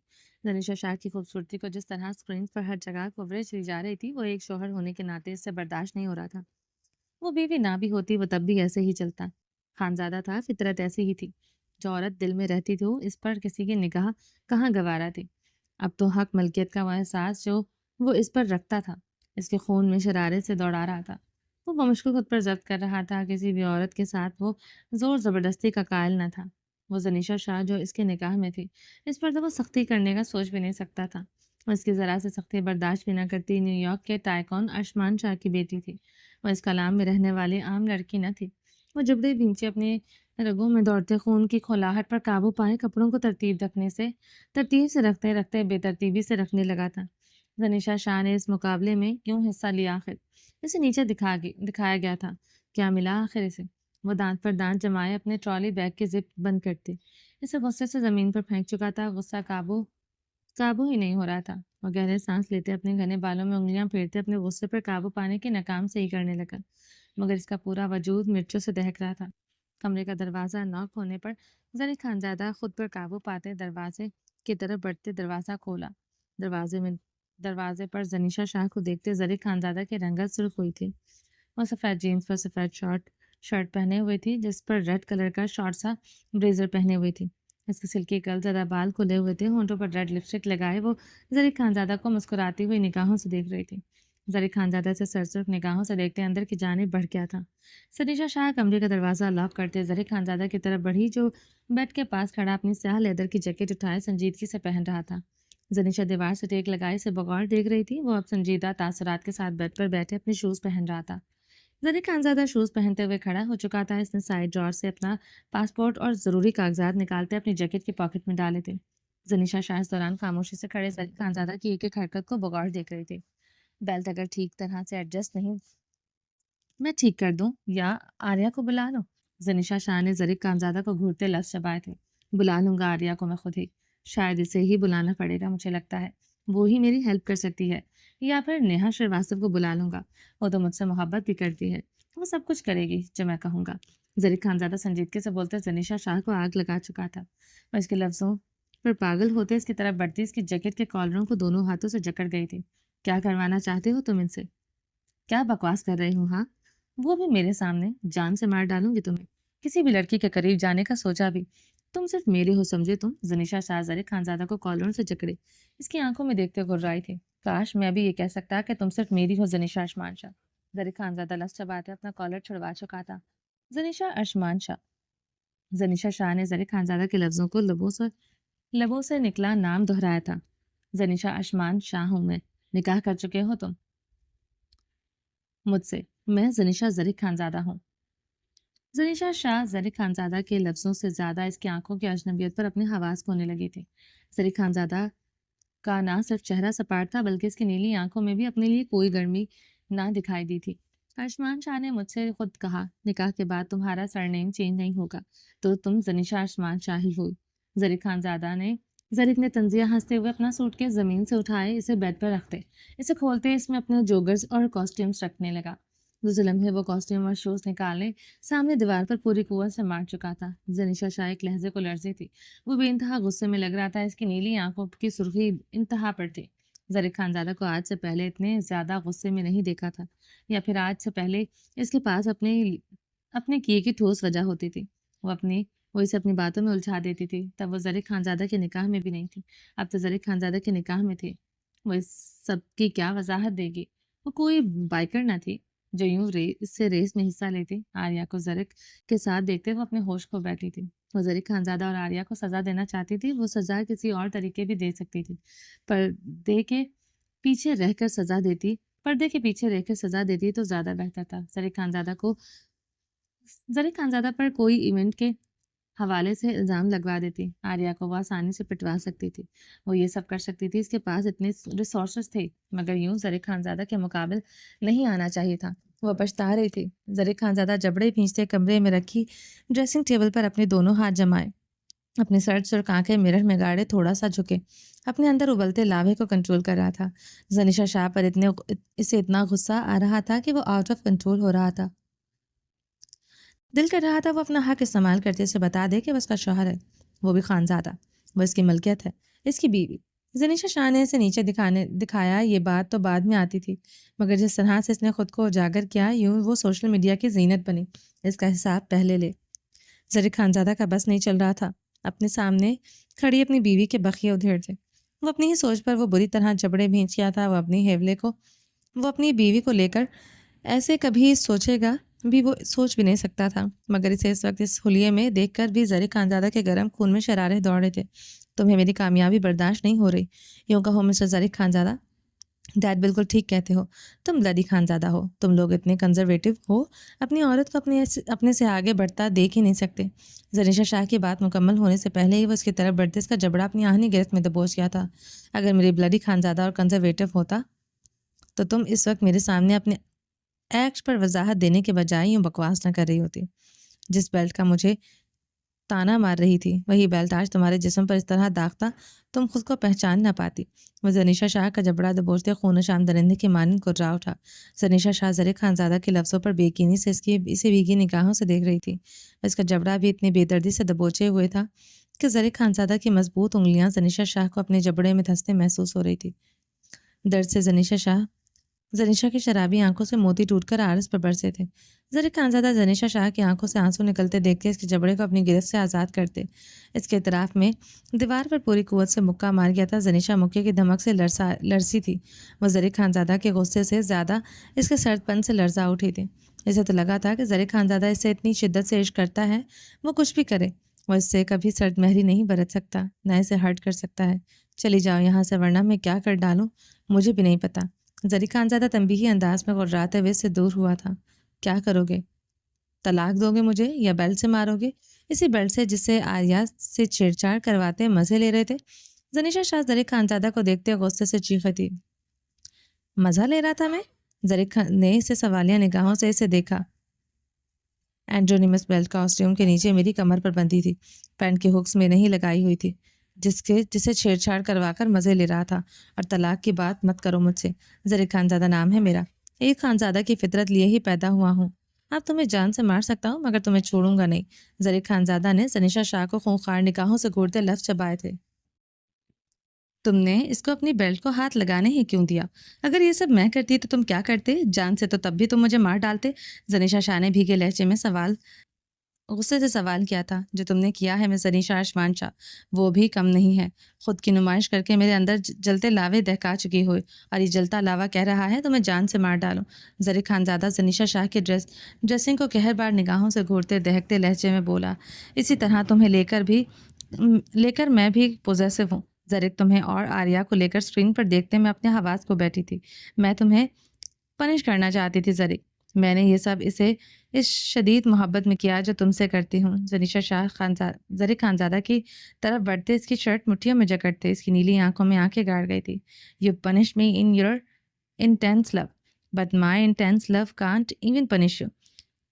Speaker 1: زنیشا شاہ کی خوبصورتی کو جس طرح اسکرین پر ہر جگہ کوریج دی جا رہی تھی، وہ ایک شوہر ہونے کے ناطے اس سے برداشت نہیں ہو رہا تھا. وہ بیوی نہ بھی ہوتی وہ تب بھی ایسے ہی چلتا. خانزادہ تھا، فطرت ایسی ہی تھی. جو عورت دل میں رہتی تھی اس پر کسی کی نگاہ کہاں گوارا تھی. اب تو حق ملکیت کا وہ احساس جو وہ اس پر رکھتا تھا اس کے خون میں شرارت سے دوڑا رہا تھا. وہ بمشکل خود پر ضبط کر رہا تھا. کسی بھی عورت کے ساتھ وہ زور زبردستی کا قائل نہ تھا. وہ زنیشا شاہ جو اس کے نکاح میں تھی، اس پر تو وہ سختی کرنے کا سوچ بھی نہیں سکتا تھا. وہ اس کی ذرا سے سختی برداشت بھی نہ کرتی. نیو یارک کے ٹائکون اشمان شاہ کی بیٹی تھی. وہ اس کلام میں رہنے والی عام لڑکی نہ تھی. وہ جبڑے بھینچے اپنے رگوں میں دوڑتے خون کی کھولاہٹ پر قابو پائے کپڑوں کو ترتیب سے رکھتے رکھتے بے ترتیبی سے رکھنے لگا تھا. زنیشا شاہ نے اس مقابلے میں کیوں حصہ لیا؟ آخر اسے نیچے دکھایا گیا تھا. کیا ملا آخر اسے؟ وہ دانت پر دانت جمائے اپنے ٹرالی بیگ کی زپ بند کرتے. اسے غصے سے زمین پر پھینک چکا تھا. غصہ قابو ہی نہیں ہو رہا تھا. وہ گہرے سانس لیتے اپنے گھنے بالوں میں انگلیاں پھیرتے اپنے غصے پر قابو پانے کے ناکام سے ہی کرنے لگا، مگر اس کا پورا وجود مرچوں سے دہک رہا تھا. کمرے کا دروازہ ناک ہونے پر زرک خانزادہ خود پر قابو پاتے دروازے کی طرف بڑھتے دروازہ کھولا. دروازے پر زنیشا شاہ کو دیکھتے زرک خانزادہ کی رنگت سرخ ہوئی تھی. وہ سفید جینس پر سفید شرٹ پہنے ہوئی تھی جس پر ریڈ کلر کا شارٹ سا بلیزر پہنے ہوئی تھی. اس کے سلکی کل زدہ بال کھلے ہوئے تھے. ہونٹوں پر ریڈ لپسٹک لگائے وہ زرک خانزادہ کو مسکراتی ہوئی نگاہوں سے دیکھ رہی تھی. زرک خانزادہ سے سرسرخ نگاہوں سے دیکھتے اندر کی جانب بڑھ گیا تھا. زنیشا شاہ کمرے کا دروازہ لاک کرتے زرک خانزادہ کی طرف بڑھی جو بیڈ کے پاس کھڑا اپنی سیاہ لیدر کی جیکٹ اٹھائے سنجیدگی سے پہن رہا تھا. زنیشا دیوار سے ٹیک لگائے سے بغور دیکھ رہی تھی. وہ اب سنجیدہ تاثرات کے ساتھ بیڈ پر بیٹھے اپنے شوز پہن رہا تھا. زرک خانزادہ شوز پہنتے ہوئے کھڑا ہو چکا تھا. اس نے سائڈ ڈرار سے اپنا پاسپورٹ اور ضروری کاغذات نکالتے اپنی جیکٹ کی پاکٹ میں ڈالے تھے. زنیشا شاہ اس دوران خاموشی سے کھڑے زرک خانزادہ کی ایک ایک حرکت کو بغور دیکھ رہی تھی. بیلٹ اگر ٹھیک طرح سے ایڈجسٹ نہیں، میں ٹھیک کر دوں یا آریہ کو بلا لو؟ زنیشا شاہ نے زرک خانزادہ کو گھورتے لفظ چبائے تھے. بلا لوں گا آریہ کو میں خود ہی. شاید اسے ہی بلانا پڑے گا. مجھے لگتا ہے وہ ہی میری ہیلپ کر سکتی ہے. یا پھر نیہا شریواستو کو بلا لوں گا. وہ تو مجھ سے محبت بھی کرتی ہے. وہ سب کچھ کرے گی جو میں کہوں گا. زرک خانزادہ سنجیدگی سے بولتے زنیشا شاہ کو آگ لگا چکا تھا. وہ اس کے لفظوں پر پاگل ہوتے اس کی طرف بڑھتی اس کی جیکٹ کے کالروں کو دونوں ہاتھوں سے جکڑ گئی تھی. کیا کروانا چاہتے ہو تم ان سے؟ کیا بکواس کر رہی ہوں؟ ہاں، وہ بھی میرے سامنے. جان سے مار ڈالوں گی تمہیں. کسی بھی لڑکی کے قریب جانے کا سوچا بھی؟ تم صرف میری ہو سمجھے تم. زنیشا شاہ زرک خانزادہ کو کالروں سے جکڑے اس کی آنکھوں میں دیکھتے گررائی تھی. کاش میں بھی یہ کہہ سکتا کہ تم صرف میری ہو زنیشا اشمان شاہ. زرک خانزادہ لفظ چباتے اپنا کالر چھڑوا چکا تھا. زنیشا اشمان شاہ. زنیشا شاہ نے زرک خانزادہ کے لفظوں کو لبوں سے نکلا نام دہرایا تھا. زنیشا اشمان شاہ ہوں میں. نکاح کر چکے ہو تم مجھ سے؟ میں زنیشا زرک خانزادہ ہوں. زنیشا شاہ زرک خانزادہ کے لفظوں سے زیادہ اس کی آنکھوں کی اجنبیت پر اپنے حواس کھونے لگی تھی. زرک خانزادہ کا نہ صرف چہرہ سپاٹ تھا بلکہ اس کی نیلی آنکھوں میں بھی اپنے لیے کوئی گرمی نہ دکھائی دی تھی. اشمان شاہ نے مجھ سے خود کہا نکاح کے بعد تمہارا سرنیم چینج نہیں ہوگا تو تم زنیشا اشمان شاہ ہی ہوئی. زرک نے تنزیہ ہنستے ہوئے اپنا سوٹ کیس زمین سے اٹھائے اسے بیڈ پر رکھتے اسے کھولتے اس میں اپنے جوگرز اور کاسٹیومز رکھنے لگا. دوسرے لمحے وہ کاسٹیوم اور شوز نکالنے سامنے دیوار پر پوری قوت سے مار چکا تھا. زنیشا شاہ ایک لہجے کو لرزی تھی. وہ بے انتہا غصے میں لگ رہا تھا. اس کی نیلی آنکھوں کی سرخی انتہا پر تھی. زرک خانزادہ کو آج سے پہلے اتنے زیادہ غصے میں نہیں دیکھا تھا، یا پھر آج سے پہلے اس کے پاس اپنے کیے کی ٹھوس وجہ ہوتی تھی. وہ اسے اپنی باتوں میں الجھا دیتی تھی. تب وہ زرک خانزادہ کے نکاح میں بھی نہیں تھی. اب تو زرک خانزادہ کے نکاح میں تھی. وہ اس سب کی کیا وضاحت دے گی؟ وہ کوئی بائکر نہ تھی جو یوں اس سے ریس میں حصہ لیتی. آریہ کو زرک کے ساتھ دیکھتے وہ اپنے ہوش کھو بیٹھی تھی. وہ زرک خانزادہ اور آریہ کو سزا دینا چاہتی تھی. وہ سزا کسی اور طریقے بھی دے سکتی تھی. پردے کے پیچھے رہ کر سزا دیتی تو زیادہ بہتر تھا. زرک خانزادہ پر کوئی ایونٹ کے حوالے سے الزام لگوا دیتی، آریہ کو وہ آسانی سے پٹوا سکتی تھی، وہ یہ سب کر سکتی تھی، اس کے پاس اتنے ریسورسز تھے، مگر یوں زرق خانزادہ کے مقابل نہیں آنا چاہیے تھا۔ وہ پچھتا رہی تھی۔ زرق خانزادہ جبڑے بھینچتے کمرے میں رکھی ڈریسنگ ٹیبل پر اپنے دونوں ہاتھ جمائے، اپنے سر سرخ آنکھیں مرر میں گاڑے تھوڑا سا جھکے، اپنے اندر ابلتے لاوے کو کنٹرول کر رہا تھا۔ زنیشا شاہ پر اسے اتنا غصہ آ رہا تھا کہ وہ آؤٹ آف کنٹرول ہو رہا تھا۔ دل کر رہا تھا وہ اپنا حق استعمال کرتے اسے بتا دے کہ وہ اس کا شوہر ہے، وہ بھی خانزادہ، وہ اس کی ملکیت ہے، اس کی بیوی۔ زنیشا شاہ نے اسے نیچے دکھایا، یہ بات تو بعد میں آتی تھی، مگر جس طرح سے اس نے خود کو اجاگر کیا، یوں وہ سوشل میڈیا کی زینت بنی، اس کا حساب پہلے لے۔ زرق خانزادہ کا بس نہیں چل رہا تھا، اپنے سامنے کھڑی اپنی بیوی کے بخیے ادھیڑتے۔ وہ اپنی ہی سوچ پر وہ بری طرح جبڑے بھینچ گیا تھا، وہ اپنی بیوی کو لے کر ایسے کبھی سوچے گا بھی، وہ سوچ بھی نہیں سکتا تھا، مگر اسے اس وقت اس حلیے میں دیکھ کر بھی زرق خانزادہ کے گرم خون میں شرارے دوڑ رہے تھے۔ تمہیں میری کامیابی برداشت نہیں ہو رہی، یوں کہو مسٹر زرق خانزادہ، ڈیڈ بالکل ٹھیک کہتے ہو، تم بلڈی خانزادہ ہو، تم لوگ اتنے کنزرویٹو ہو، اپنی عورت کو اپنے سے آگے بڑھتا دیکھ ہی نہیں سکتے۔ زنیشا شاہ کی بات مکمل ہونے سے پہلے ہی وہ اس کی طرف بڑھتے اس کا جبڑا اپنی آہنی گرفت میں دبوچ گیا تھا۔ اگر میری بلڈی خانزادہ اور کنزرویٹو ہوتا تو تم اس وقت میرے سامنے اپنے ایکٹ پر وضاحت دینے کے بجائے یوں بکواس نہ کر رہی ہوتی۔ جس بیلٹ کا مجھے تانا مار رہی تھی، وہی بیلٹ آج تمہارے جسم پر اس طرح داغتا تم خود کو پہچان نہ پاتی۔ وہ زنیشا شاہ کا جبڑا دبوچتے خون شام درندے کی مانند گررا اٹھا۔ زنیشا شاہ زرق خانزادہ کے لفظوں پر بے یقینی سے اسے بھیگی نگاہوں سے دیکھ رہی تھی۔ اس کا جبڑا بھی اتنی بے دردی سے دبوچے ہوئے تھا کہ زرق خانزادہ کی مضبوط انگلیاں زنیشا شاہ کو اپنے جبڑے میں دھنستے محسوس ہو رہی تھی۔ درد سے زنیشا کی شرابی آنکھوں سے موتی ٹوٹ کر آرس پر برسے تھے۔ زرق خانزادہ زنیشا شاہ کی آنکھوں سے آنسو نکلتے دیکھ کے اس کے جبڑے کو اپنی گرفت سے آزاد کرتے اس کے اطراف میں دیوار پر پوری قوت سے مکہ مار گیا تھا۔ زنیشا مکے کی دھمک سے لرسی تھی، وہ زرق خانزادہ کے غصے سے زیادہ اس کے سرد پن سے لرزا اٹھی تھی۔ اسے تو لگا تھا کہ زرق خانزادہ اس سے اتنی شدت سے عشق کرتا ہے، وہ کچھ بھی کرے، وہ اس سے کبھی سرد مہری نہیں برت سکتا، نہ اسے ہرٹ کر سکتا ہے۔ چلی جاؤ یہاں سے، ورنہ میں کیا کر ڈالوں مجھے بھی نہیں پتا۔ زرق خانزادہ تنبیہی انداز میں غراتے ہوئے سے دور ہوا تھا۔ کیا کرو گے؟ طلاق دو گے مجھے یا بیلٹ سے مارو گے؟ اسی بیلٹ سے جس سے آریہ سے چھیڑ چھاڑ کرواتے مزے لے رہے تھے؟ زنیشا شاہ زرق خانزادہ کو دیکھتے غصے سے چیخی تھی۔ مزہ لے رہا تھا میں؟ زرق نے اسے سوالیہ نگاہوں سے اسے دیکھا۔ اینڈرونیمس بیلٹ کاسٹیوم کے نیچے میری کمر پر بندھی تھی، پینٹ کے ہکس میں نہیں لگائی ہوئی تھی، جسے چھیڑ چھاڑ کروا کر مزے لے رہا تھا، اور طلاق کی بات مت کرو مجھ سے۔ زرق خانزادہ نام ہے میرا، ایک خانزادہ کی فطرت لیے ہی پیدا ہوا ہوں۔ اب تمہیں جان سے مار سکتا ہوں مگر تمہیں چھوڑوں گا نہیں۔ زرق خانزادہ نے زنیشا شاہ کو خونخوار نگاہوں سے گھورتے لفظ چبائے تھے۔ تم نے اس کو اپنی بیلٹ کو ہاتھ لگانے ہی کیوں دیا؟ اگر یہ سب میں کرتی تو تم کیا کرتے؟ جان سے تو تب بھی تم مجھے مار ڈالتے۔ زنیشا شاہ نے بھیگے لہجے میں غصے سے سوال کیا تھا۔ جو تم نے کیا ہے مس زنیشا اشمان شاہ، وہ بھی کم نہیں ہے۔ خود کی نمائش کر کے میرے اندر جلتے لاوے دہکا چکی ہوئے، اور یہ جلتا لاوا کہہ رہا ہے تمہیں جان سے مار ڈالوں۔ زرق خانزادہ زنیشا شاہ کے ڈریسنگ کو قہر بار نگاہوں سے گھورتے دہکتے لہجے میں بولا، اسی طرح تمہیں لے کر میں بھی پوزیسو ہوں۔ زرق، تمہیں اور آریہ کو لے کر اسکرین پر دیکھتے میں اپنے حواس کو بیٹھی تھی۔ میں تمہیں پنش کرنا چاہتی تھی زرق، میں نے یہ سب اس شدید محبت میں کیا جو تم سے کرتی ہوں۔ زنیشا شاہ زرق خانزادہ کی طرف بڑھتے اس کی شرٹ مٹھیوں میں جکڑتے اس کی نیلی آنکھوں میں آنکھیں گاڑ گئی تھی۔ You punish me in your intense love, but my intense love can't even punish you.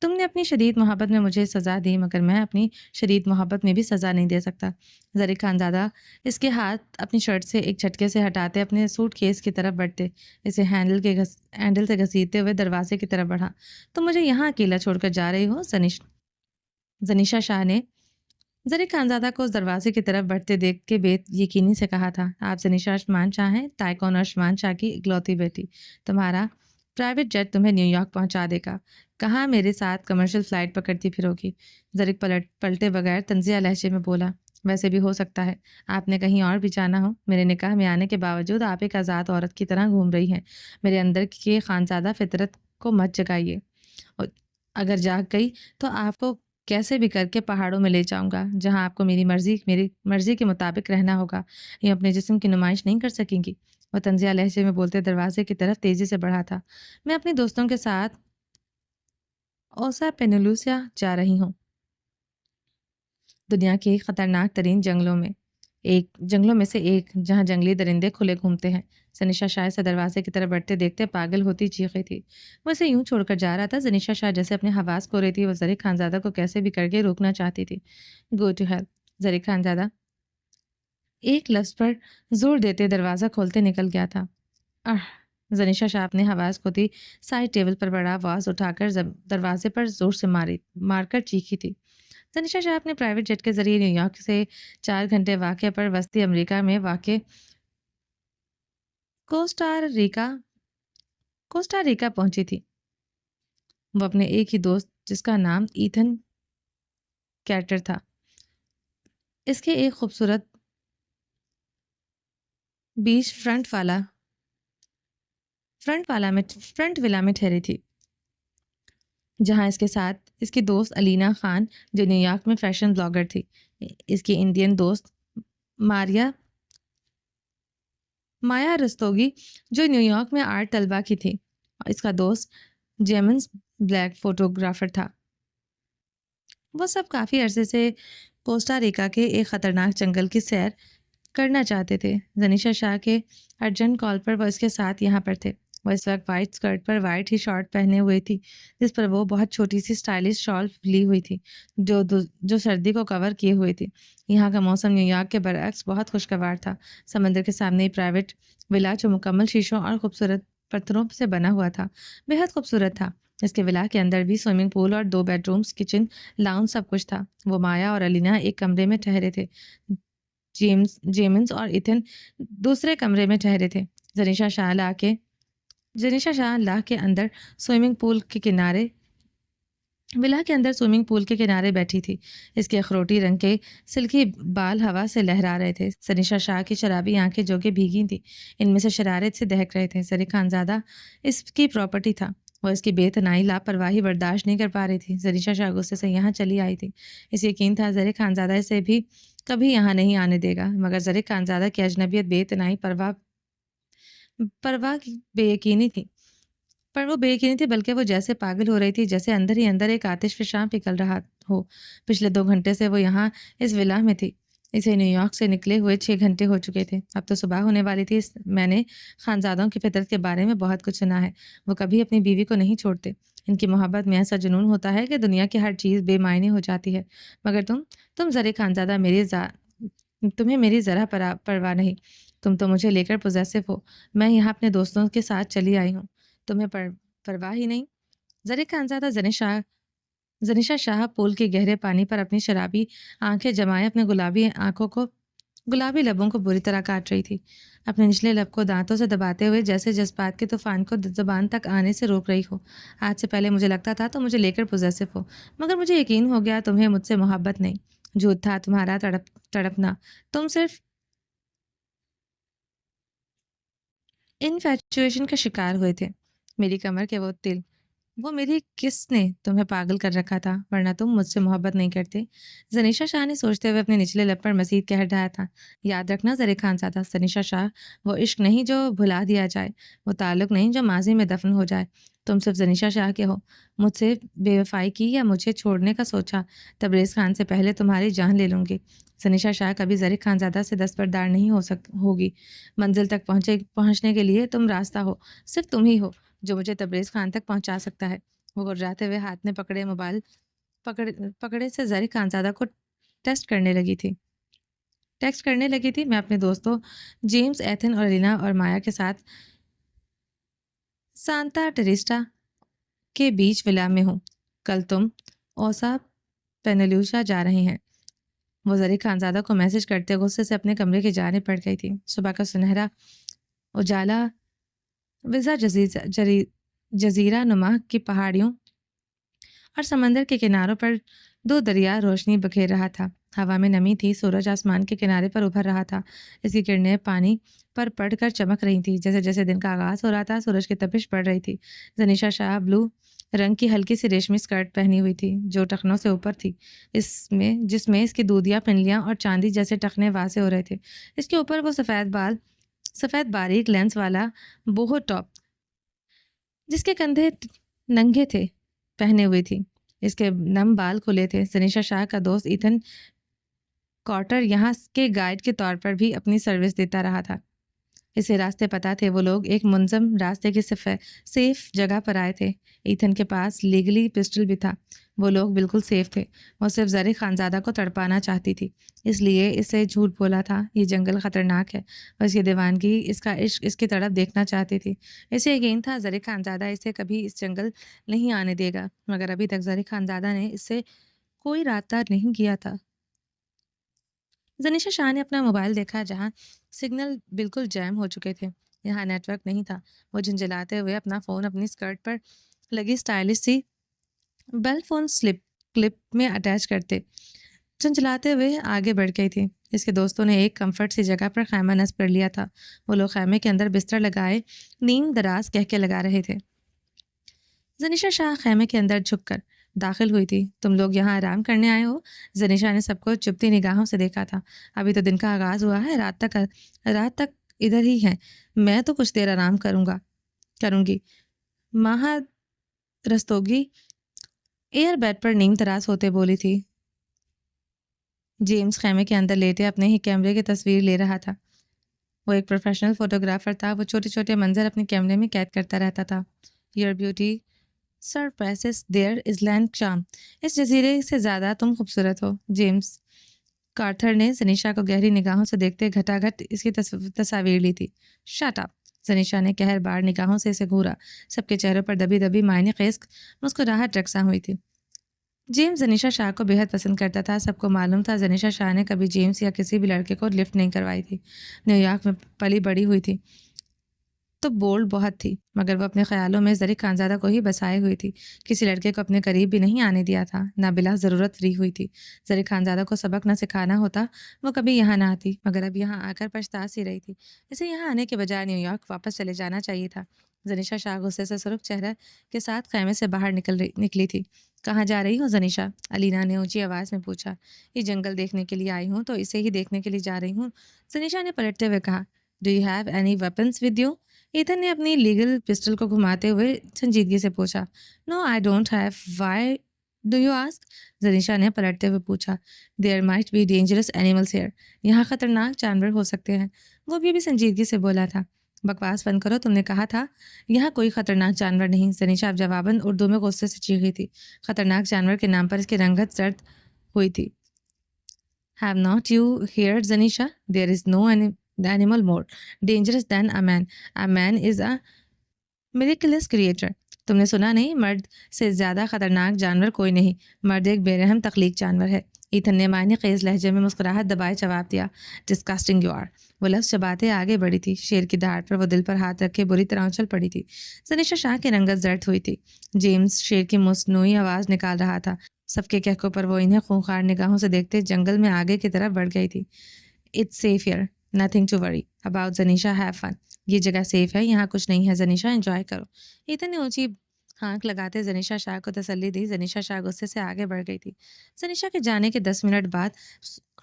Speaker 1: تم نے اپنی شدید محبت میں مجھے سزا دی، مگر میں اپنی شدید محبت میں بھی سزا نہیں دے سکتا۔ زرق خانزادہ اس کے ہاتھ اپنی شرٹ سے ایک جھٹکے سے ہٹاتے اپنے سوٹ کیس کی طرف بڑھتے اسے ہینڈل سے گھسیٹتے ہوئے دروازے کی طرف بڑھا۔ تم مجھے یہاں اکیلا چھوڑ کر جا رہی ہو؟ زنیشا شاہ نے زرق خانزادہ کو اس دروازے کی طرف بڑھتے دیکھ کے بے یقینی سے کہا تھا، آپ زنیشا اشمان شاہ ہیں، تائیکون اشمان شاہ کی اکلوتی بیٹی۔ تمہارا پرائیویٹ جیٹ تمہیں نیو یارک پہنچا دے گا، کہاں میرے ساتھ کمرشل فلائٹ پکڑتی پھرو گی؟ زرق پلٹے بغیر طنزیہ لہجے میں بولا، ویسے بھی ہو سکتا ہے آپ نے کہیں اور بھی جانا ہو، میرے نکاح میں آنے کے باوجود آپ ایک آزاد عورت کی طرح گھوم رہی ہیں۔ میرے اندر کی خانزادہ فطرت کو مت جگائیے، اگر جاگ گئی تو آپ کو کیسے بھی کر کے پہاڑوں میں لے جاؤں گا، جہاں آپ کو میری مرضی کے مطابق رہنا ہوگا، یہ اپنے جسم کی نمائش نہیں کر سکیں گی۔ وہ طنزیہ لہجے میں بولتے دروازے کی طرف تیزی سے بڑھا تھا۔ میں اپنے دوستوں کے ساتھ اوسا پینلوسیا جا رہی ہوں۔ دنیا کے خطرناک ترین جنگلوں میں سے ایک جہاں جنگلی درندے کھلے گھومتے ہیں۔ زنیشا شاہ سے دروازے کی طرف بڑھتے دیکھتے پاگل ہوتی چیخی تھی۔ وہ اسے یوں چھوڑ کر جا رہا تھا۔ زنیشا شاہ جیسے اپنے حواس کھو رہی تھی۔ وہ زرق خانزادہ کو کیسے بھی کر کے روکنا چاہتی تھی۔ Go to hell. Zarq Khanzada ایک لفظ پر زور دیتے دروازہ کھولتے نکل گیا تھا۔ زنیشا شاہ اپنے حواس کھوتی سائڈ ٹیبل پر بڑا آواز اٹھا کر دروازے پر زور سے مار کر چیخی تھی۔ زنیشا شاہ اپنے پرائیویٹ جیٹ کے ذریعے نیو یارک سے 4 گھنٹے واقع پر وسطی امریکہ میں واقع کوسٹا ریکا پہنچی تھی۔ وہ اپنے ایک ہی دوست جس کا نام ایتھن کیرٹر تھا، اس کے ایک خوبصورت بیچ فرنٹ ولا میں ٹھہری تھی، جہاں اس کے ساتھ اس کی دوست الینا خان جو نیو یارک میں فیشن بلاگر تھی، اس کی انڈین دوست مایا رستوگی جو نیو یارک میں آرٹ طلبہ کی تھی، اور اس کا دوست جیمنز بلیک فوٹوگرافر تھا۔ وہ سب کافی عرصے سے کوسٹا ریکا کے ایک خطرناک جنگل کی سیر کرنا چاہتے تھے۔ زنیشا شاہ کے ارجنٹ کال پر وہ اس کے ساتھ یہاں پر تھے۔ وہ اس وقت وائٹ اسکرٹ پر وائٹ ہی شارٹ پہنے ہوئے تھی، جس پر وہ بہت چھوٹی سی اسٹائلش شال لی ہوئی تھی جو سردی کو کور کیے ہوئے تھی۔ یہاں کا موسم نیو یارک کے برعکس بہت خوشگوار تھا۔ سمندر کے سامنے پرائیویٹ ولا جو مکمل شیشوں اور خوبصورت پتھروں سے بنا ہوا تھا، بہت خوبصورت تھا۔ اس کے ولا کے اندر بھی سوئمنگ پول اور 2 بیڈ رومز، کچن، لاؤنج سب کچھ تھا۔ وہ مایا اور الینا ایک کمرے میں ٹھہرے تھے، جیمنز اور ایتھن دوسرے کمرے میں ٹھہرے تھے۔ زنیشا شاہ لاہ کے اندر سوئمنگ پول کے کنارے بیٹھی تھی۔ اس کے اخروٹی رنگ کے سلکی بال ہوا سے لہرا رہے تھے۔ زنیشا شاہ کی شرابی آنکھیں جو کہ بھیگی تھیں، ان میں سے شرارت سے دہک رہے تھے۔ زرق خانزادہ اس کی پراپرٹی تھا، وہ اس کی بے تنائی لاپرواہی برداشت نہیں کر پا رہی تھی۔ زنیشا شاہ غصے سے یہاں چلی آئی تھی۔ اسے یقین تھا زرق خانزادہ اسے بھی کبھی یہاں نہیں آنے دے گا، مگر زرق خانزادہ کی اجنبیت، بے تنائی، پرواہ بے یقینی تھی، بلکہ وہ جیسے پاگل ہو رہی تھی، جیسے اندر ہی اندر ایک آتش فشاں پگھل رہا ہو۔ پچھلے 2 گھنٹے سے وہ یہاں اس ولا میں تھی۔ اسے نیو یارک سے نکلے ہوئے 6 گھنٹے ہو چکے تھے۔ اب تو صبح ہونے والی تھی۔ میں نے خانزادوں کی فطرت کے بارے میں بہت کچھ سنا ہے۔ وہ کبھی اپنی بیوی کو نہیں چھوڑتے۔ ان کی محبت میں ایسا جنون ہوتا ہے کہ دنیا کی ہر چیز بے معنی ہو جاتی ہے۔ مگر تم زرق خانزادہ تمہیں میری ذرا پرواہ نہیں۔ تم تو مجھے لے کر پوزیسو ہو۔ میں یہاں اپنے دوستوں کے ساتھ چلی آئی ہوں، تمہیں پرواہ ہی نہیں۔ زرق خانزادہ زنیشا شاہ پول کے گہرے پانی پر اپنی شرابی آنکھیں جمائے اپنے گلابی لبوں کو بری طرح کاٹ رہی تھی، اپنے نچلے لب کو دانتوں سے دباتے ہوئے، جیسے جذبات کے طوفان کو زبان تک آنے سے روک رہی ہو۔ آج سے پہلے مجھے لگتا تھا تم مجھے لے کر پوزیسو ہو، مگر مجھے یقین ہو گیا تمہیں مجھ سے محبت نہیں، جھوٹ تھا تمہارا تڑپنا، تم صرف انفیچویشن کا شکار ہوئے تھے۔ میری کمر کے وہ تل، وہ میری کس نے تمہیں پاگل کر رکھا تھا، ورنہ تم مجھ سے محبت نہیں کرتے۔ زنیشا شاہ نے سوچتے ہوئے اپنے نچلے لب پر مزید کہر ڈھایا تھا۔ یاد رکھنا زرق خانزادہ، زنیشا شاہ وہ عشق نہیں جو بھلا دیا جائے، وہ تعلق نہیں جو ماضی میں دفن ہو جائے۔ تم صرف زنیشا شاہ کے ہو۔ مجھ سے بے وفائی کی یا مجھے چھوڑنے کا سوچا، تبریز خان سے پہلے تمہاری جان لے لوں گی۔ زنیشا شاہ کبھی زرق خانزادہ سے دستبردار نہیں ہوگی۔ منزل تک پہنچنے کے لیے تم راستہ ہو، صرف تم ہی ہو جو مجھے تبریز خان تک پہنچا سکتا ہے۔ وہ گرجاتے ہوئے ہاتھ میں پکڑے موبائل پکڑے سے زرق خانزادہ کو ٹیکسٹ کرنے لگی تھی۔ میں اپنے دوستوں جیمز، ایتھن اور الینا اور مایا کے ساتھ سانتا ٹریسٹا کے بیچ ولا میں ہوں۔ کل تم اوسا پینیلوشا جا رہے ہیں۔ وہ زرق خانزادہ کو میسج کرتے غصے سے اپنے کمرے کی جانب پڑ گئی تھی۔ صبح کا سنہرا اجالا وزا جزیرہ نما کی پہاڑیوں اور سمندر کے کناروں پر 2 دریا روشنی بکھیر رہا تھا۔ ہوا میں نمی تھی، سورج آسمان کے کنارے پر ابھر رہا تھا، اس کی کرنیں پانی پر پڑ کر چمک رہی تھیں۔ جیسے جیسے دن کا آغاز ہو رہا تھا، سورج کی تپش بڑھ رہی تھی۔ زنیشا شاہ بلو رنگ کی ہلکی سی ریشمی اسکرٹ پہنی ہوئی تھی جو ٹخنوں سے اوپر تھی، جس میں اس کی دودھیا پنڈلیاں اور چاندی جیسے ٹخنے واضح ہو رہے تھے۔ اس کے اوپر وہ سفید باریک لینس والا بوہو ٹاپ، جس کے کندھے ننگے تھے، پہنے ہوئے تھی۔ اس کے نم بال کھلے تھے۔ زنیشا شاہ کا دوست ایتھن کارٹر یہاں کے گائیڈ کے طور پر بھی اپنی سروس دیتا رہا تھا. اسے راستے پتہ تھے. وہ لوگ ایک منظم راستے کی سیف جگہ پر آئے تھے. ایتھن کے پاس لیگلی پسٹل بھی تھا. وہ لوگ بالکل سیف تھے. وہ صرف زری خانزادہ کو تڑپانا چاہتی تھی، اس لیے اسے جھوٹ بولا تھا. یہ جنگل خطرناک ہے اور اس کی دیوانگی، اس کا عشق اس کی طرف دیکھنا چاہتی تھی. اسے یقین تھا زری خانزادہ اسے کبھی اس جنگل نہیں آنے دے گا، مگر ابھی تک زری خانزادہ نے اس سے کوئی رابطہ نہیں کیا تھا. زنیشا شاہ نے اپنا موبائل دیکھا جہاں سگنل بالکل جیم ہو چکے تھے. یہاں نیٹ ورک نہیں تھا. وہ جھنجھلاتے ہوئے اپنا فون اپنی اسکرٹ پر لگی اسٹائلش سی بیل فون کلپ میں اٹیچ کرتے جھنجھلاتے ہوئے آگے بڑھ گئی تھی. اس کے دوستوں نے ایک کمفرٹ سی جگہ پر خیمہ نصب کر لیا تھا. وہ لوگ خیمے کے اندر بستر لگائے نیم دراز کہہ کے لگا رہے تھے. زنیشا شاہ خیمے کے اندر جھک کر داخل ہوئی تھی. تم لوگ یہاں آرام کرنے آئے ہو؟ زنیشا نے سب کو چپتی نگاہوں سے دیکھا تھا. ابھی تو دن کا آغاز ہوا ہے، رات تک ادھر ہی ہے. میں تو کچھ دیر آرام کروں گی. ماہا رستوگی ایئر بیڈ پر نیم تراز ہوتے بولی تھی. جیمز خیمے کے اندر لیٹے اپنے ہی کیمرے کی تصویر لے رہا تھا. وہ ایک پروفیشنل فوٹوگرافر تھا. وہ چھوٹے چھوٹے منظر اپنے کیمرے میں قید کرتا رہتا تھا. Your beauty surpasses their land charm. اس جزیرے سے زیادہ تم خوبصورت ہو. جیمز کارتھر نے زنیشا کو گہری نگاہوں سے دیکھتے گھٹا گھٹ اس کی تصاویر لی تھی. Shut up. زنیشا نے قہر بار نگاہوں سے اسے گھورا. سب کے چہروں پر دبی دبی معنی خیز مسکراہٹ رقصاں ہوئی تھی. جیمز زنیشا شاہ کو بےحد پسند کرتا تھا. سب کو معلوم تھا زنیشا شاہ نے کبھی جیمز یا کسی بھی لڑکے کو لفٹ نہیں کروائی تھی. نیو یارک میں پلی بڑی ہوئی تھی تو بولڈ بہت تھی، مگر وہ اپنے خیالوں میں زری خانزادہ کو ہی بسائے ہوئی تھی. کسی لڑکے کو اپنے قریب بھی نہیں آنے دیا تھا، نہ بلا ضرورت فری ہوئی تھی. زری خانزادہ کو سبق نہ سکھانا ہوتا وہ کبھی یہاں نہ آتی، مگر اب یہاں آ کر پچھتا سی رہی تھی. اسے یہاں آنے کے بجائے نیو یارک واپس چلے جانا چاہیے تھا. زنیشا شاہ غصے سے سرخ چہرہ کے ساتھ خیمے سے باہر نکلی تھی. کہاں جا رہی ہو زنیشا؟ علینا نے اونچی آواز میں پوچھا. یہ جنگل دیکھنے کے لیے آئی ہوں تو اسے ہی دیکھنے کے لیے جا رہی ہوں. زنیشا نے پلٹتے ہوئے کہا. Do you have any weapons with you? Athens نے اپنی لیگل پسٹل کو گھماتے ہوئے سنجیدگی سے پوچھا. No I don't have. Why do you ask? Zanisha نے پلٹتے ہوئے پوچھا. There might be dangerous animals here. یہاں خطرناک جانور ہو سکتے ہیں. وہ بھی سنجیدگی سے بولا تھا. بکواس بند کرو، تم نے کہا تھا یہاں کوئی خطرناک جانور نہیں. زنیشا اب جواباً اردو میں غصے سے چیخی تھی. خطرناک جانور کے نام پر اس کی رنگت زرد ہوئی تھی. Have not you heard زنیشا؟ There is no animal more dangerous than a man. A man is a miraculous creature. تم نے سنا نہیں؟ مرد سے زیادہ خطرناک جانور کوئی نہیں. مرد ایک بے رحم تخلیق جانور ہے. ایتھن نے معنی خیز لہجے میں مسکراہٹ دبائے جواب دیا. Disgusting you are. وہ لفظ چباتے آگے بڑھی تھی. شیر کی دھاڑ پر وہ دل پر ہاتھ رکھے بری طرح اچھل پڑی تھی. زنیشا شاہ کی رنگت زرد ہوئی تھی. جیمز شیر کی مصنوعی آواز نکال رہا تھا. سب کے کہکوں پر وہ انہیں خونخوار نگاہوں سے دیکھتے جنگل میں آگے کی طرف بڑھ گئی تھی. It's safe here. Nothing to worry about. زنیشا have fun. یہ جگہ سیف ہے، یہاں کچھ نہیں ہے. زنیشا انجوائے کرو. ایتھن نے اونچی ہانک لگاتے زنیشا شاہ کو تسلی دی. زنیشا شاہ غصے سے آگے بڑھ گئی تھی. زنیشا کے جانے کے 10 منٹ بعد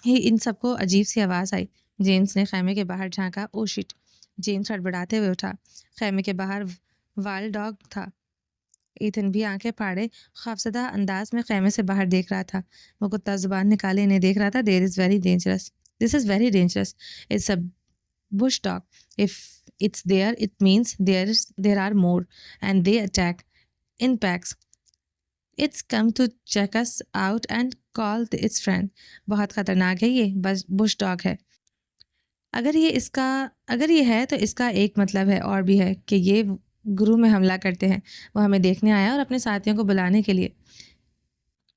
Speaker 1: ہی ان سب کو عجیب سی آواز آئی. جیمز نے خیمے کے باہر جھانکا. او شٹ. جیمز ہڑبڑاتے ہوئے اٹھا. خیمے کے باہر وائلڈ ڈاگ تھا. ایتھن بھی آنکھیں پھاڑے خوفزدہ انداز میں خیمے سے باہر دیکھ رہا تھا. وہ کتا زبان نکالے انہیں دیکھ رہا تھا. This is very dangerous. It's a bush dog. If it's there, it means there are more, and they attack in packs. It's come to check us out and call its friend. بہت خطرناک ہے یہ. bush dog ہے. اگر یہ ہے تو اس کا ایک مطلب ہے اور بھی ہے کہ یہ گروہ میں حملہ کرتے ہیں. وہ ہمیں دیکھنے آیا اور اپنے ساتھیوں کو بلانے کے لیے.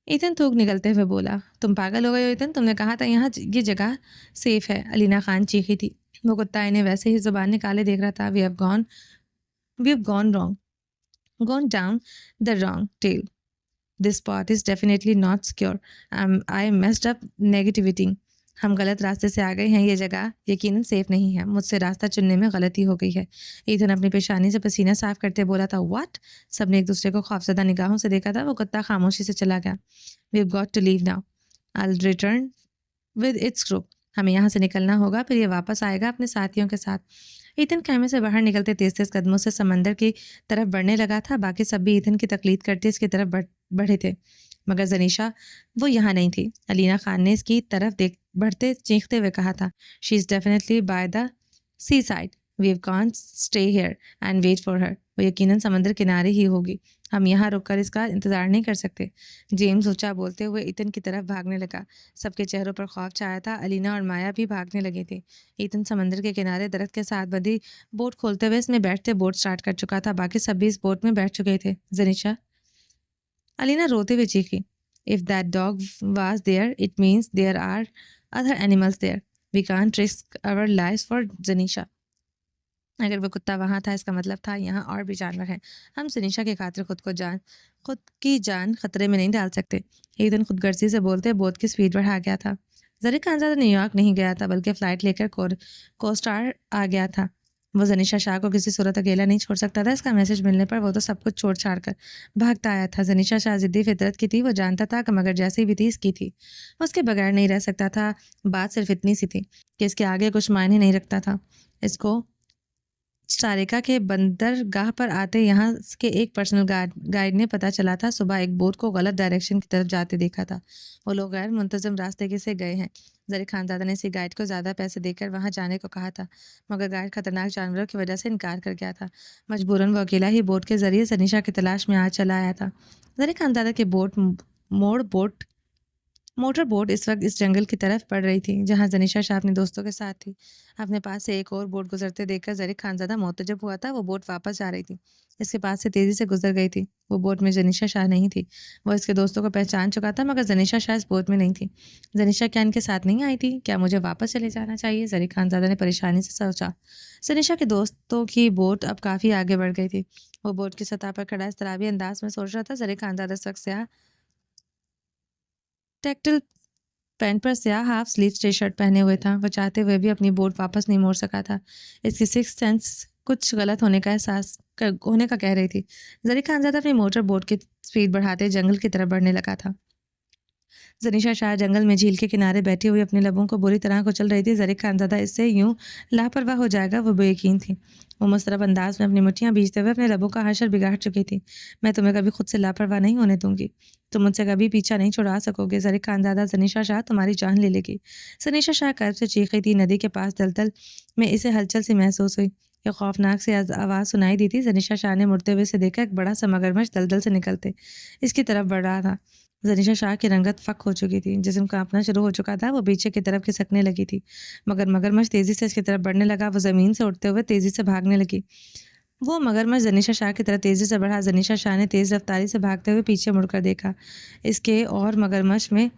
Speaker 1: ایتھن تھوک نکلتے ہوئے بولا. تم پاگل ہو گئے ہو ایتھن؟ تم نے کہا تھا یہاں یہ جگہ سیف ہے. علینا خان چیخی تھی. وہ کتا انہیں ویسے ہی زبان نکالے دیکھ رہا تھا. We have gone down the wrong trail. This spot is definitely not secure. I messed up negativity. ہم غلط راستے سے آ گئے ہیں. یہ جگہ یقیناً سیف نہیں ہے. مجھ سے راستہ چننے میں غلطی ہو گئی ہے. ایتھن اپنی پیشانی سے پسینہ صاف کرتے بولا تھا. واٹ؟ سب نے ایک دوسرے کو خوفزدہ نگاہوں سے دیکھا تھا. وہ کتا خاموشی سے چلا گیا. We've got to leave now. I'll return with its group. ہمیں یہاں سے نکلنا ہوگا، پھر یہ واپس آئے گا اپنے ساتھیوں کے ساتھ. ایتھن خیمے سے باہر نکلتے تیز تیز قدموں سے سمندر کی طرف بڑھنے لگا تھا. باقی سب بھی ایتھن کی تقلید کرتے اس کی طرف بڑھے تھے. مگر زنیشا وہ یہاں نہیں تھی. علینا خان نے اس کی طرف بڑھتے چیختے ہوئے کہا تھا, she is definitely by the sea side, we can't stay here and wait for her. وہ یقیناً سمندر کنارے ہی ہوگی, ہم یہاں رک کر اس کا انتظار نہیں کر سکتے. جیمز اونچا بولتے ہوئے ایتھن کی طرف بھاگنے لگا. سب کے چہروں پر خوف چھایا تھا. علینا اور مایا بھی بھاگنے لگے تھے. ایتھن سمندر کے کنارے درخت کے ساتھ بندھی بوٹ کھولتے ہوئے اس میں بیٹھتے بوٹ سٹارٹ کر چکا تھا. باقی سب بھی اس بوٹ میں بیٹھ چکے تھے. زنیشا, علینا روتے ہوئے چیخی, if that dog was there it means there are other animals there, we can't risk our lives for زنیشا. اگر وہ کتا وہاں تھا اس کا مطلب تھا یہاں اور بھی جانور ہیں. ہم زنیشا کی خاطر خود کی جان خطرے میں نہیں ڈال سکتے. ایتھن خود غرضی سے بولتے بوٹ کی سپیڈ بڑھا گیا تھا. ذرا خانزادہ نیو یارک نہیں گیا تھا بلکہ فلائٹ لے کر کوسٹار آ گیا تھا. وہ زنیشا شاہ کو کسی صورت اکیلا نہیں چھوڑ سکتا تھا. اس کا میسج ملنے پر وہ تو سب کچھ چھوڑ چھاڑ کر بھاگتا آیا تھا. زنیشا شاہ ضدی فطرت کی تھی. وہ جانتا تھا کہ مگر جیسی بھی تھی اس کی تھی, اس کے بغیر نہیں رہ سکتا تھا. بات صرف اتنی سی تھی کہ اس کے آگے کچھ معنی نہیں رکھتا تھا. اس کو ساریکا کے بندرگاہ پر آتے یہاں کے ایک پرسنل گائیڈ نے پتہ چلا تھا صبح ایک بوٹ کو غلط ڈائریکشن کی طرف جاتے دیکھا تھا. وہ لوگ غیر منتظم راستے سے گئے ہیں. ذرا خانزادہ نے اسی گائیڈ کو زیادہ پیسے دے کر وہاں جانے کو کہا تھا, مگر گائیڈ خطرناک جانوروں کی وجہ سے انکار کر گیا تھا. مجبوراً وہ اکیلا ہی بوٹ کے ذریعے زنیشا کی تلاش میں چلا آیا تھا. ذرا خانزادہ کی موٹر بوٹ اس وقت اس جنگل کی طرف پڑ رہی تھی جہاں زنیشا شاہ اپنے دوستوں کے ساتھ تھی. اپنے پاس سے ایک اور بوٹ گزرتے دیکھ کر ذرا خانزادہ معتجب ہوا تھا. وہ بوٹ واپس جا رہی تھی, اس کے پاس سے تیزی سے گزر گئی تھی. وہ بوٹ میں زنیشا شاہ نہیں تھی. وہ اس کے دوستوں کو پہچان چکا تھا مگر زنیشا شاہ اس بوٹ میں نہیں تھی. زنیشا کیا ان کے ساتھ نہیں آئی تھی؟ کیا مجھے واپس چلے جانا چاہیے؟ ذرا خانزادہ نے پریشانی سے سوچا. زنیشا کے دوستوں کی بوٹ اب کافی آگے بڑھ گئی تھی. وہ بوٹ کی سطح پر کھڑا اضطرابی انداز میں سوچ رہا تھا. ذرا خانزادہ اس وقت سیاہ ٹیکٹل پینٹ پر سیاہ ہاف سلیو ٹی شرٹ پہنے ہوئے تھا. وہ چاہتے ہوئے بھی اپنی بوٹ واپس نہیں موڑ سکا تھا. اس کی سکس سینس کچھ غلط ہونے کا احساس ہونے کا کہہ رہی تھی. ذرا خانزادہ اپنی موٹر بوٹ کی سپیڈ بڑھاتے جنگل کی طرف بڑھنے لگا تھا. زنیشا شاہ جنگل میں جھیل کے کنارے بیٹھی ہوئی اپنے لبوں کو بری طرح کچل رہی تھی. ذرا خانزادہ اس سے یوں لاپرواہ ہو جائے گا وہ بے یقین تھی. وہ مضطرب انداز میں اپنی مٹھیاں بھیجتے ہوئے اپنے لبوں کا حشر بگاڑ چکی تھی. میں تمہیں کبھی خود سے لاپرواہ نہیں ہونے دوں گی. تم مجھ سے کبھی پیچھا نہیں چھڑا سکو گے. ذرا خانزادہ, زنیشا شاہ تمہاری جان لے گی. زنیشا شاہ قلب سے چیخ رہی تھی. ندی کے پاس دلدل میں اسے ہلچل سی محسوس ہوئی. ایک خوفناک سی آواز سنائی دی تھی. زنیشا شاہ نے مڑتے ہوئے اسے دیکھا. ایک بڑا سا مگرمچھ دلدل سے نکلتے اس کی طرف بڑھ رہا تھا. زنیشا شاہ کی رنگت فک ہو چکی تھی. جسم کانپنا شروع ہو چکا تھا. وہ پیچھے کی طرف کھسکنے لگی تھی. مگرمچھ تیزی سے اس کی طرف بڑھنے لگا. وہ زمین سے اٹھتے ہوئے تیزی سے بھاگنے لگی. وہ مگرمچھ زنیشا شاہ کی طرف تیزی سے بڑھا. زنیشا شاہ نے تیز رفتاری سے بھاگتے ہوئے پیچھے مڑ کر دیکھا. اس کے اور مگرمچھ میں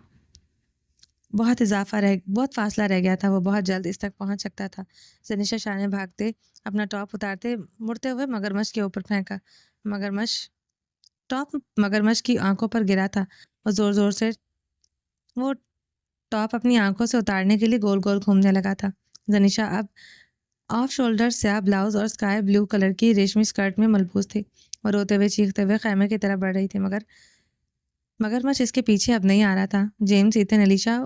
Speaker 1: بہت فاصلہ رہ گیا تھا. وہ بہت جلد اس تک پہنچ سکتا تھا. زنیشا شاہ نے بھاگتے اپنا ٹاپ اتارتے مڑتے ہوئے مگرمچھ کے اوپر پھینکا. مگرمچھ کی آنکھوں پر گرا تھا. وہ زور زور سے وہ ٹاپ اپنی آنکھوں سے اتارنے کے لیے گول گول گھومنے لگا تھا. زنیشا اب آف شولڈر سیاہ بلاؤز اور اسکائی بلیو کلر کی ریشمی اسکرٹ میں ملبوس تھی. وہ روتے ہوئے چیختے ہوئے خیمے کی طرف بڑھ رہی تھی. مگرمچھ اس کے پیچھے اب نہیں آ رہا تھا. جیمز, ایتھن, علیشا,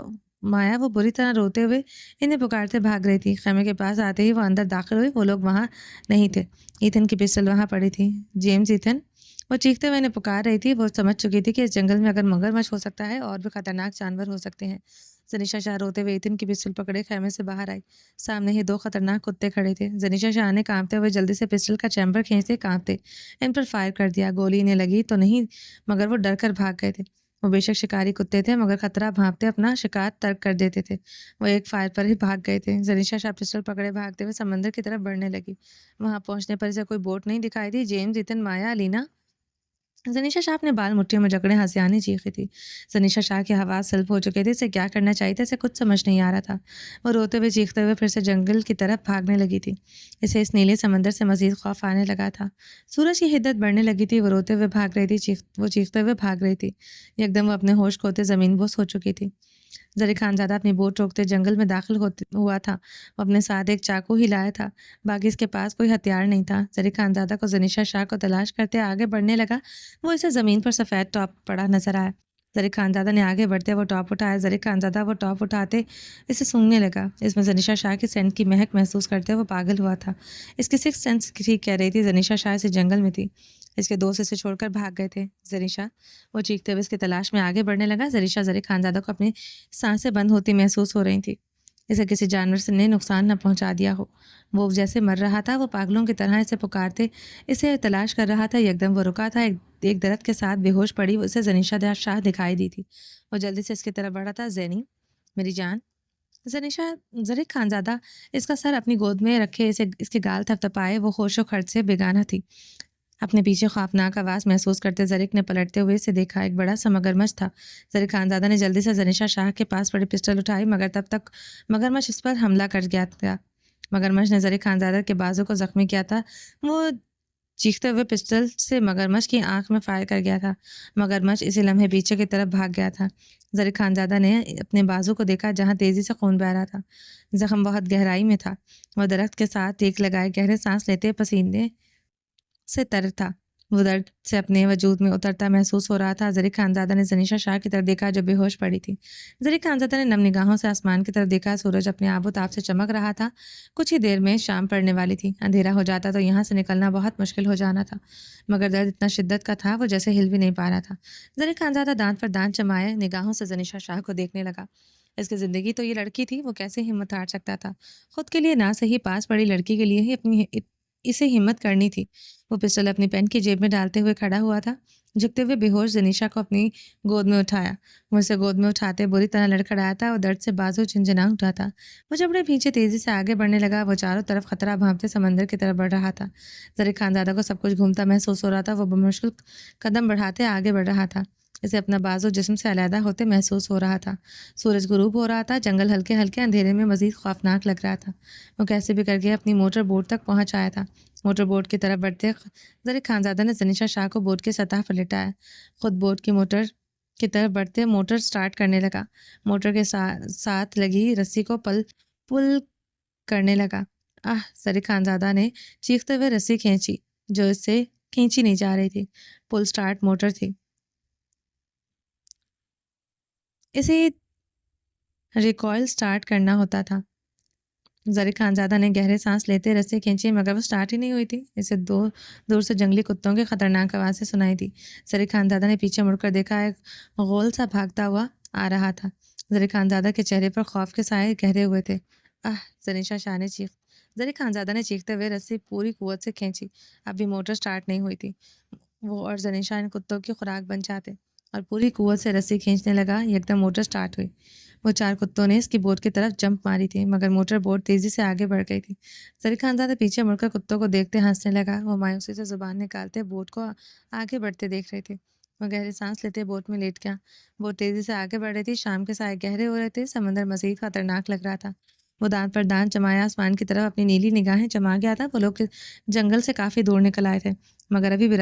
Speaker 1: مایا وہ بری طرح روتے ہوئے انہیں پکارتے بھاگ رہی تھی. خیمے کے پاس آتے ہی وہ اندر داخل ہوئی. وہ لوگ وہاں نہیں تھے. ایتھن کی پسٹل وہاں پڑی تھی. جیمز, ایتھن, وہ چیختے ہوئے انہیں پکار رہی تھی. وہ سمجھ چکی تھی کہ اس جنگل میں اگر مگرمچھ ہو سکتا ہے اور بھی خطرناک جانور ہو سکتے ہیں. زنیشا شاہ روتے ہوئے ایتھن کی پسٹل پکڑے خیمے سے باہر آئی. سامنے ہی 2 خطرناک کتے کھڑے تھے. زنیشا شاہ نے کانپتے ہوئے جلدی سے پسٹل کا چیمبر کھینچتے کانپتے ان پر فائر کر دیا. گولی انہیں لگی تو نہیں مگر وہ ڈر کر بھاگ گئے تھے. وہ بے شک شکاری کتے تھے مگر خطرہ بھانپتے اپنا شکار ترک کر دیتے تھے. وہ ایک فائر پر ہی بھاگ گئے تھے. زنیشا شاہ پسٹل پکڑے بھاگتے ہوئے سمندر کی طرف بڑھنے لگی. وہاں پہنچنے پر اسے کوئی بوٹ نہیں دکھائی دی. جیمز, ایتھن, مایا, علینا. زنیشا شاہ اپنے بال مٹھیوں میں جکڑے ہنسیانے چیخی تھی. زنیشا شاہ کی حواس سلب ہو چکے تھے. اسے کیا کرنا چاہیے تھا اسے کچھ سمجھ نہیں آ رہا تھا. وہ روتے ہوئے چیختے ہوئے پھر سے جنگل کی طرف بھاگنے لگی تھی. اسے اس نیلے سمندر سے مزید خوف آنے لگا تھا. سورج کی حدت بڑھنے لگی تھی. وہ روتے ہوئے بھاگ رہی تھی. وہ چیختے ہوئے بھاگ رہی تھی. یکدم وہ اپنے ہوش کھوتے زمین بوس ہو چکی تھی. ذرا خانزادہ اپنی بوٹ روکتے جنگل میں داخل ہوا تھا. وہ اپنے ساتھ ایک چاقو ہی لایا تھا. باقی اس کے پاس کوئی ہتھیار نہیں تھا. ذرا خانزادہ کو زنیشا شاہ کو تلاش کرتے آگے بڑھنے لگا. وہ اسے زمین پر سفید ٹاپ پڑا نظر آیا. ذرا خانزادہ نے آگے بڑھتے وہ ٹاپ اٹھایا. ذرا خانزادہ وہ ٹاپ اٹھاتے اسے سونگنے لگا. اس میں زنیشا شاہ کی سینٹ کی مہک محسوس کرتے وہ پاگل ہوا تھا. اس کی 6 سینس ٹھیک کہہ رہی تھی. زنیشا شاہ سے جنگل میں تھی. اس کے دوست اسے چھوڑ کر بھاگ گئے تھے۔ زریشا، وہ چیختے ہوئے اس کی تلاش میں آگے بڑھنے لگا۔ زریشا زری خانزادہ کو اپنی سانسیں بند ہوتی محسوس ہو رہی تھی، اسے کسی جانور سے نے نقصان نہ پہنچا دیا ہو۔ وہ جیسے مر رہا تھا، وہ پاگلوں کی طرح اسے پکارتے اسے تلاش کر رہا تھا۔ یکدم وہ رکا تھا، ایک درخت کے ساتھ بے ہوش پڑی اسے زنیشا شاہ دکھائی دی تھی۔ وہ جلدی سے اس کی طرف بڑھا تھا۔ زینی، میری جان۔ زنیشا زری خانزادہ اس کا سر اپنی گود میں رکھے اس کے گال تھپتھپائے، وہ ہوش و خرچ سے بیگانہ تھی۔ اپنے پیچھے خوفناک آواز محسوس کرتے زرک نے پلٹتے ہوئے اسے دیکھا، ایک بڑا سا مگرمچھ تھا۔ زری خانزادہ نے جلدی سے زنیشا شاہ کے پاس پڑی پسٹل اٹھائی، مگر تب تک مگرمچھ اس پر حملہ کر گیا تھا۔ مگرمچھ نے زری خانزادہ کے بازو کو زخمی کیا تھا۔ وہ چیختے ہوئے پسٹل سے مگرمچھ کی آنکھ میں فائر کر گیا تھا۔ مگرمچھ اسی لمحے پیچھے کی طرف بھاگ گیا تھا۔ زری خانزادہ نے اپنے بازو کو دیکھا جہاں تیزی سے خون بہہ رہا تھا، زخم بہت گہرائی میں تھا۔ وہ درخت کے ساتھ ٹیک لگائے گہرے سانس لیتے پسینے سے تر تھا، وہ درد سے اپنے وجود میں اترتا محسوس ہو رہا تھا۔ زری خانزادہ نے زنیشا شاہ کی طرف دیکھا جو بے ہوش پڑی تھی۔ زری خانزادہ نے نم نگاہوں سے آسمان کی طرف دیکھا، سورج اپنے آب و تاب سے چمک رہا تھا، کچھ ہی دیر میں شام پڑنے والی تھی۔ اندھیرا ہو جاتا تو یہاں سے نکلنا بہت مشکل ہو جانا تھا، مگر درد اتنا شدت کا تھا وہ جیسے ہل بھی نہیں پا رہا تھا۔ زری خانزادہ دانت پر دانت جمائے نگاہوں سے زنیشا شاہ کو دیکھنے لگا۔ اس کی زندگی تو یہ لڑکی تھی، وہ کیسے ہمت ہار سکتا تھا؟ خود کے لیے نہ صحیح، پاس پڑی لڑکی کے لیے ہی اسے ہمت کرنی تھی۔ وہ پسٹل اپنی پینٹ کی جیب میں ڈالتے ہوئے کھڑا ہوا تھا، جھکتے ہوئے بے ہوش زنیشا کو اپنی گود میں اٹھایا۔ وہ اسے گود میں اٹھاتے بری طرح لڑکھڑایا تھا، وہ درد سے بازو جھنجھنا اٹھا تھا۔ وہ جبڑے پیچھے تیزی سے آگے بڑھنے لگا، وہ چاروں طرف خطرہ بھانپتے سمندر کی طرف بڑھ رہا تھا۔ زری خانزادہ کو سب کچھ گھومتا محسوس ہو رہا تھا، وہ بمشکل قدم بڑھاتے آگے بڑھ رہا تھا، اسے اپنا بازو جسم سے علیحدہ ہوتے محسوس ہو رہا تھا۔ سورج غروب ہو رہا تھا، جنگل ہلکے ہلکے اندھیرے میں مزید خوفناک لگ رہا تھا۔ وہ کیسے بھی کر کے اپنی موٹر بوٹ تک پہنچ آیا تھا۔ موٹر بوٹ کی طرف بڑھتے زری خانزادہ نے زنیشا شاہ کو بوٹ کی سطح پر لٹایا، خود بوٹ کی موٹر کی طرف بڑھتے موٹر سٹارٹ کرنے لگا۔ موٹر کے ساتھ لگی رسی کو پل کرنے لگا۔ زری خانزادہ نے چیختے ہوئے رسی کھینچی جو اس سے کھینچی نہیں جا رہی تھی۔ پل سٹارٹ موٹر تھی، اسے ریکوائل سٹارٹ کرنا ہوتا تھا۔ زری خانزادہ نے گہرے سانس لیتے رسی کھینچی، مگر وہ سٹارٹ ہی نہیں ہوئی تھی۔ اسے دور سے جنگلی کتوں کی خطرناک آوازیں سنائی دی۔ زری خانزادہ نے پیچھے مڑ کر دیکھا، ایک غول سا بھاگتا ہوا آ رہا تھا۔ زری خانزادہ کے چہرے پر خوف کے سائے گہرے ہوئے تھے۔ زری خانزادہ نے چیختے ہوئے رسی پوری قوت سے کھینچی، اب بھی موٹر سٹارٹ نہیں ہوئی تھی۔ وہ اور زنیشا ان کتوں کی خوراک بن جاتے اور پوری قوت سے رسی کھینچنے لگا۔ یکدم موٹر سٹارٹ ہوئی۔ وہ چار کتوں نے اس کی بوٹ کی طرف جمپ ماری تھی، مگر موٹر بوٹ تیزی سے آگے بڑھ گئی تھی۔ زری خانزادہ پیچھے مڑ کر کتوں کو دیکھتے ہنسنے لگا، وہ مایوسی سے زبان نکالتے بوٹ کو آگے بڑھتے دیکھ رہے تھے۔ وہ گہری سانس لیتے بوٹ میں لیٹ گیا۔ بوٹ تیزی سے آگے بڑھ رہی تھی، شام کے سائے گہرے ہو رہے تھے، سمندر مزید خطرناک لگ رہا تھا۔ وہ دانت پر دانت جمایا آسمان کی طرف اپنی نیلی نگاہیں جما گیا تھا۔ وہ لوگ جنگل سے کافی دور نکل آئے تھے، مگر ابھی بھی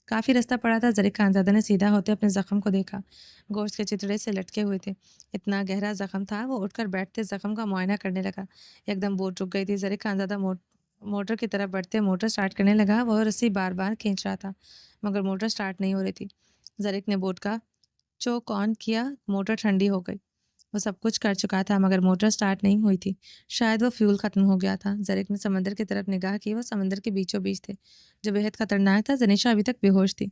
Speaker 1: کافی راستہ پڑا تھا۔ زری خانزادہ نے سیدھا ہوتے اپنے زخم کو دیکھا، گوشت کے چتڑے سے لٹکے ہوئے تھے، اتنا گہرا زخم تھا۔ وہ اٹھ کر بیٹھتے زخم کا معائنہ کرنے لگا۔ یکدم بوٹ رک گئی تھی۔ زری خانزادہ موٹر کی طرف بڑھتے موٹر سٹارٹ کرنے لگا، وہ رسی بار بار کھینچ رہا تھا، مگر موٹر سٹارٹ نہیں ہو رہی تھی۔ زرک نے بوٹ کا چوک آن کیا، موٹر ٹھنڈی ہو گئی۔ وہ سب کچھ کر چکا تھا، مگر موٹر سٹارٹ نہیں ہوئی تھی، شاید وہ فیول ختم ہو گیا تھا۔ زرک نے سمندر کی طرف نگاہ کی، وہ سمندر کے بیچوں بیچ تھے جو بےحد خطرناک تھا۔ زنیشا ابھی تک بے ہوش تھی۔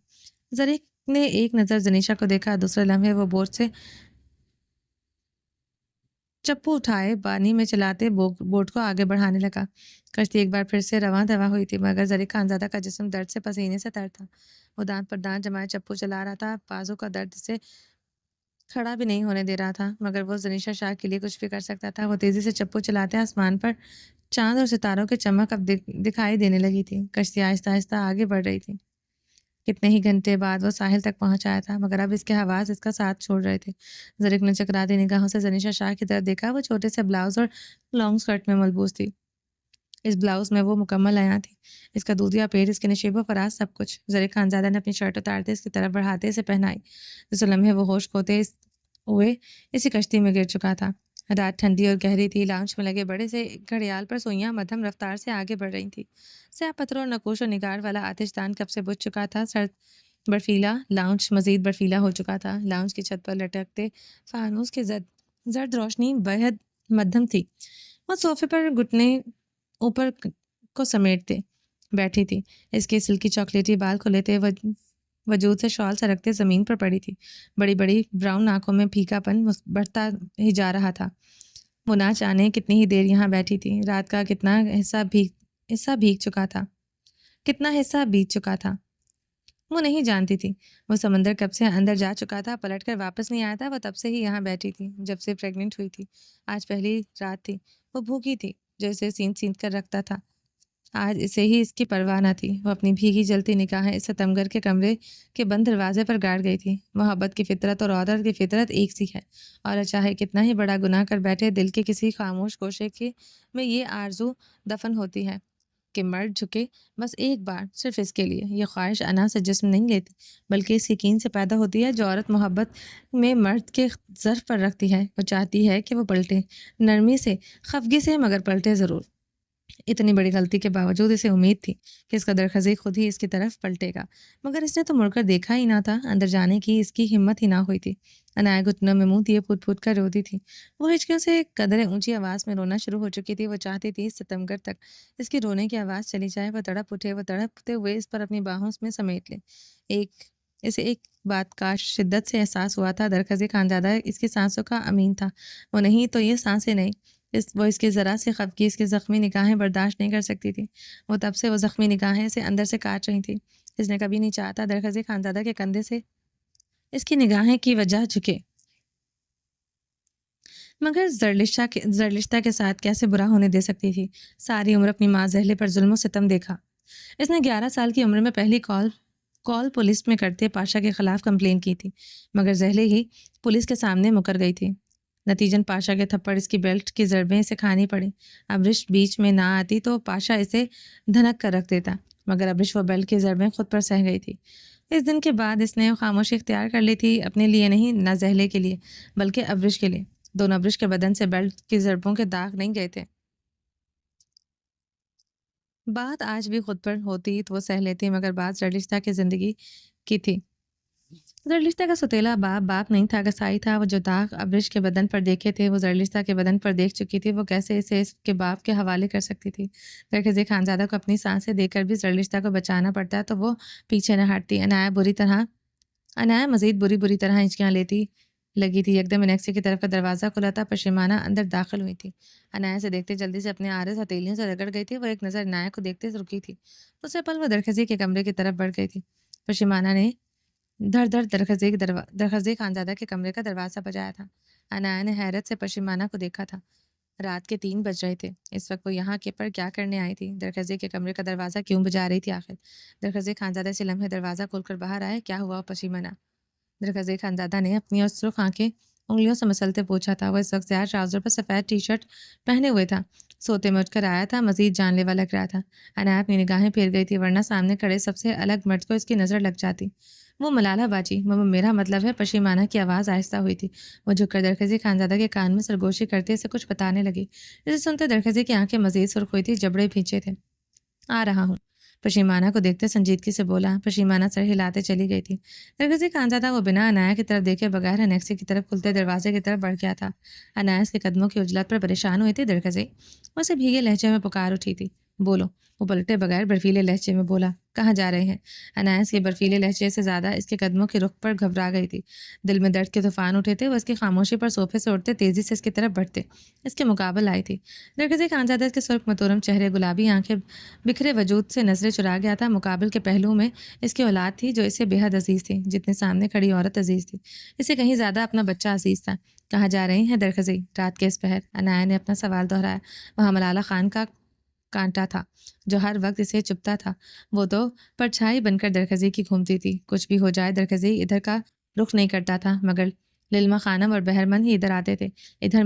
Speaker 1: زرک نے ایک نظر زنیشا کو دیکھا، دوسرے لمحے وہ بوٹ سے چپو اٹھائے پانی میں چلاتے بوٹ کو آگے بڑھانے لگا۔ کشتی ایک بار پھر سے رواں دواں ہوئی تھی، مگر زری خانزادہ کا جسم درد سے پسینے سے تر تھا۔ وہ دانت پر دانت جمائے چپو چلا رہا تھا، بازو کا درد سے کھڑا بھی نہیں ہونے دے رہا تھا، مگر وہ زنیشا شاہ کے لیے کچھ بھی کر سکتا تھا۔ وہ تیزی سے چپو چلاتے آسمان پر چاند اور ستاروں کی چمک اب دکھائی دینے لگی تھی۔ کشتی آہستہ آہستہ آگے بڑھ رہی تھی۔ کتنے ہی گھنٹے بعد وہ ساحل تک پہنچ آیا تھا، مگر اب اس کے حواس اس کا ساتھ چھوڑ رہے تھے۔ زرک نے چکراتی نگاہوں سے زنیشا شاہ کی طرف دیکھا، وہ چھوٹے سے بلاؤز اور لانگ سکرٹ میں ملبوس تھی۔ اس بلاؤز میں وہ مکمل عیاں تھی، اس کا دودھیا پیٹ، اس کے نشیب و فراز، سب کچھ۔ زری خانزادہ نے اپنی شرٹ اتارتے اس کی طرف بڑھاتے اسے پہنائی۔ جس لمحے وہ ہوش کھوتے ہوئے اسی کشتی میں گر چکا تھا۔ رات ٹھنڈی اور گہری تھی، لاؤنج میں لگے بڑے سے گھڑیال پر سوئیاں مدھم رفتار سے آگے بڑھ رہی تھیں۔ سیاہ پتھروں اور نقوش و نگار والا آتش دان کب سے بجھ چکا تھا۔ سرد برفیلا لاؤنج مزید برفیلا ہو چکا تھا۔ لاؤنج کی چھت پر لٹکتے فانوس کی زرد روشنی بےحد مدھم تھی۔ وہ صوفے پر گھٹنے اوپر کو سمیٹتے بیٹھی تھی، اس کے سلکی چاکلیٹی بال کھلے تھے، وجود سے شال سرکتے زمین پر پڑی تھی، بڑی بڑی براؤن آنکھوں میں پھیکا پن بڑھتا ہی جا رہا تھا۔ وہ نہ جانے کتنی ہی دیر یہاں بیٹھی تھی، رات کا کتنا حصہ بیت چکا تھا وہ نہیں جانتی تھی۔ وہ سمندر کب سے اندر جا چکا تھا، پلٹ کر واپس نہیں آیا تھا، وہ تب سے ہی یہاں بیٹھی تھی جب سے پریگننٹ ہوئی تھی۔ آج پہلی رات تھی، وہ بھوکی تھی جو اسے سینت کر رکھتا تھا، آج اسے ہی اس کی پرواہ نہ تھی۔ وہ اپنی بھیگی جلتی نگاہیں اس ستمگر کے کمرے کے بند دروازے پر گاڑ گئی تھی۔ محبت کی فطرت اور عورت کی فطرت ایک سی ہے، اور چاہے کتنا ہی بڑا گناہ کر بیٹھے، دل کے کسی خاموش گوشے میں یہ آرزو دفن ہوتی ہے کہ مرد جھکے بس ایک بار، صرف اس کے لیے۔ یہ خواہش انا سے جسم نہیں لیتی، بلکہ اس یقین سے پیدا ہوتی ہے جو عورت محبت میں مرد کے ظرف پر رکھتی ہے۔ وہ چاہتی ہے کہ وہ پلٹے، نرمی سے، خفگی سے، مگر پلٹے ضرور۔ اتنی بڑی غلطی کے باوجود اسے امید تھی کہ اس کا درخزی خود ہی اس کی طرف پلٹے گا، مگر اس نے تو مڑ کر دیکھا ہی نہ تھا۔ اندر جانے کی اس کی ہمت ہی نہ ہوئی تھی۔ انایا گھٹنوں میں منہ دیے پھوٹ پھوٹ کر روتی تھی۔ وہ ہچکیوں سے قدرے اونچی آواز میں رونا شروع ہو چکی تھی۔ وہ چاہتی تھی اس ستمگر تک اس کی رونے کی آواز چلی جائے، وہ تڑپتے ہوئے اس پر اپنی باہوں میں سمیٹ لے۔ اسے ایک بات کا شدت سے احساس ہوا تھا، درخزی خانزادہ اس کی سانسوں کا امین تھا۔ وہ نہیں تو یہ سانسیں نہیں۔ وہ اس کی ذرا سی خفگی، اس کی زخمی نگاہیں برداشت نہیں کر سکتی تھی۔ وہ تب سے وہ زخمی نگاہیں اسے اندر سے کاٹ رہی تھی۔ اس نے کبھی نہیں چاہتا درخزی خانزادہ کے کندھے سے اس کی نگاہیں کی وجہ جھکے، مگر زرلشتہ کے ساتھ کیسے برا ہونے دے سکتی تھی؟ ساری عمر اپنی ماں زہلے پر ظلم و ستم دیکھا۔ اس نے 11 سال کی عمر میں پہلی کال پولیس میں کرتے پاشا کے خلاف کمپلین کی تھی، مگر زہلے ہی پولیس کے سامنے مکر گئی تھی۔ نتیجن پاشا کے تھپڑ، اس کی بیلٹ کی ضربیں اسے کھانی پڑی۔ ابرش بیچ میں نہ آتی تو پاشا اسے دھنک کر رکھ دیتا، مگر ابرش وہ بیلٹ کی ضربیں خود پر سہ گئی تھی۔ اس دن کے بعد اس نے خاموشی اختیار کر لی تھی، اپنے لیے نہیں، نہ زہلے کے لیے، بلکہ ابرش کے لیے۔ دونوں ابرش کے بدن سے بیلٹ کی ضربوں کے داغ نہیں گئے تھے۔ بات آج بھی خود پر ہوتی تو وہ سہ لیتی، مگر بات زرلشتہ کی زندگی کی تھی۔ زرلشتہ کا ستیلا باپ نہیں تھا، کسائی تھا۔ وہ جو داغ ابرش کے بدن پر دیکھے تھے وہ زرلشتہ کے بدن پر دیکھ چکی تھی۔ وہ کیسے اسے اس کے باپ کے حوالے کر سکتی تھی؟ درخزی خانزادہ کو اپنی سانسیں دے کر بھی زرلشتہ کو بچانا پڑتا تو وہ پیچھے نہ ہٹتی۔ انایا مزید بری طرح ہنچکیاں لیتی لگی تھی۔ یکدم انیکسی کی طرف کا دروازہ کھلا تھا، پشیمانہ اندر داخل ہوئی تھی۔ انایا سے دیکھتے جلدی سے اپنے عارض ہتھیلیوں سے رگڑ گئی تھی۔ وہ ایک نظر انایا کو دیکھتے رکی تھی، اسے پل وہ درخزی کے کمرے کی طرف بڑھ گئی تھی۔ پشیمانہ نے دھڑ درخزی خانزادہ کے کمرے کا دروازہ بجایا تھا۔ انایا نے حیرت سے پشیمانہ کو دیکھا تھا۔ رات کے 3 بج رہے تھے۔ اس وقت وہ یہاں کے پر کیا کرنے آئی تھی؟ درخزی کے کمرے کا دروازہ کیوں بجا رہی تھی آخر؟ درخزی خانزادہ سے لمحے دروازہ کھول کر باہر آئے۔ کیا ہوا پشیمانہ؟ درخزی خانزادہ نے اپنی اور سرخ آنکھیں انگلیوں سے مسلتے پوچھا تھا۔ وہ اس وقت سیاہ ٹراؤزر پر سفید ٹی شرٹ پہنے ہوئے تھا، سوتے میں اٹھ کر آیا تھا، مزید جان لیوا لگ رہا تھا۔ انایا اپنی نگاہیں پھیر گئی تھی، ورنہ سامنے کھڑے سب سے الگ مرد کو اس کی نظر لگ جاتی۔ وہ ملالہ باجی، میرا مطلب ہے، پشیمانہ کی آواز آہستہ ہوئی تھی۔ وہ جھک کر درخزی خانزادہ کے کان میں سرگوشی کرتے اسے کچھ بتانے لگی۔ اسے سنتے درخزی کی آنکھیں مزید سرخ ہوئی تھی، جبڑے بھینچے تھے۔ آ رہا ہوں، پشیمانہ کو دیکھتے سنجیدگی سے بولا۔ پشیمانہ سر ہلاتے چلی گئی تھی۔ درخزی خانزادہ وہ بنا انایا کی طرف دیکھے بغیر انیکسی کی طرف کھلتے دروازے کی طرف بڑھ گیا تھا۔ انایا اس کے قدموں کی عجلت پر پریشان ہوئی تھی۔ درخزی اسے بھیگے لہجے میں پکار اٹھی تھی۔ بولو، وہ پلٹے بغیر برفیلے لہجے میں بولا۔ کہاں جا رہے ہیں؟ انایا اس کے برفیلے لہجے سے زیادہ اس کے قدموں کے رخ پر گھبرا گئی تھی۔ دل میں درد کے طوفان اٹھے تھے۔ وہ اس کی خاموشی پر صوفے سے اٹھتے تیزی سے اس کی طرف بڑھتے اس کے مقابل آئی تھی۔ درخزی خانزادہ اس کے سرخ متورم چہرے، گلابی آنکھیں، بکھرے وجود سے نظریں چرا گیا تھا۔ مقابل کے پہلو میں اس کی اولاد تھی جو اسے بے حد عزیز تھی، جتنے سامنے کھڑی عورت عزیز تھی، اسے کہیں زیادہ اپنا بچہ عزیز تھا۔ کہاں جا رہی ہیں درخزی رات کے اس پہر؟ انایا نے اپنا سوال دہرایا۔ وہاں ملالہ خان کا کانٹا تھا جو ہر وقت اسے چپتا تھا۔ وہ تو پرچھائی بن کر درخزی کی گھومتی تھی۔ کچھ بھی ہو جائے درخزی ادھر کا رخ نہیں کرتا تھا، مگر للما خانم اور بہرمن ہی ادھر آتے تھے۔ ادھر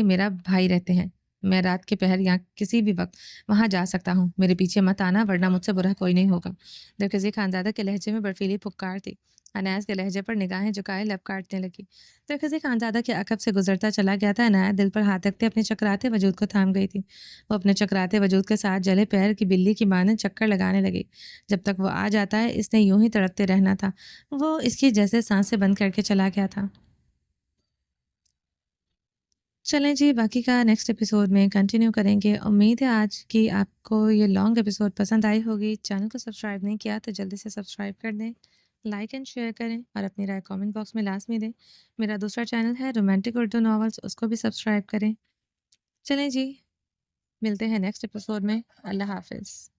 Speaker 1: میرا بھائی رہتے ہیں۔ میں رات کے پہر یا کسی بھی وقت وہاں جا سکتا ہوں۔ میرے پیچھے مت آنا، ورنہ مجھ سے برا کوئی نہیں ہوگا۔ درخزی خانزادہ کے لہجے میں برفیلی پھپکار تھی۔ انایا کے لہجے پر نگاہیں جھکائے لب کاٹنے لگی۔ درخزی خانزادہ کے عقب سے گزرتا چلا گیا تھا۔ انایا دل پر ہاتھ رکھتے اپنے چکراتے وجود کو تھام گئی تھی۔ وہ اپنے چکراتے وجود کے ساتھ جلے پیر کی بلی کی مانند چکر لگانے لگی۔ جب تک وہ آ جاتا ہے اس نے یوں ہی تڑپتے رہنا تھا۔ وہ اس کی جیسے سانسیں بند کر کے چلا گیا تھا۔ چلیں جی، باقی کا نیکسٹ ایپیسوڈ میں کنٹینیو کریں گے. امید ہے آج کی آپ کو یہ لانگ ایپیسوڈ پسند آئی ہوگی. چینل کو سبسکرائب نہیں کیا تو جلدی سے سبسکرائب کر دیں، لائک اینڈ شیئر کریں اور اپنی رائے کامنٹ باکس میں لازمی دیں. میرا دوسرا چینل ہے رومانٹک اردو ناولس، اس کو بھی سبسکرائب کریں. چلیں جی، ملتے ہیں نیکسٹ ایپیسوڈ میں. اللہ حافظ.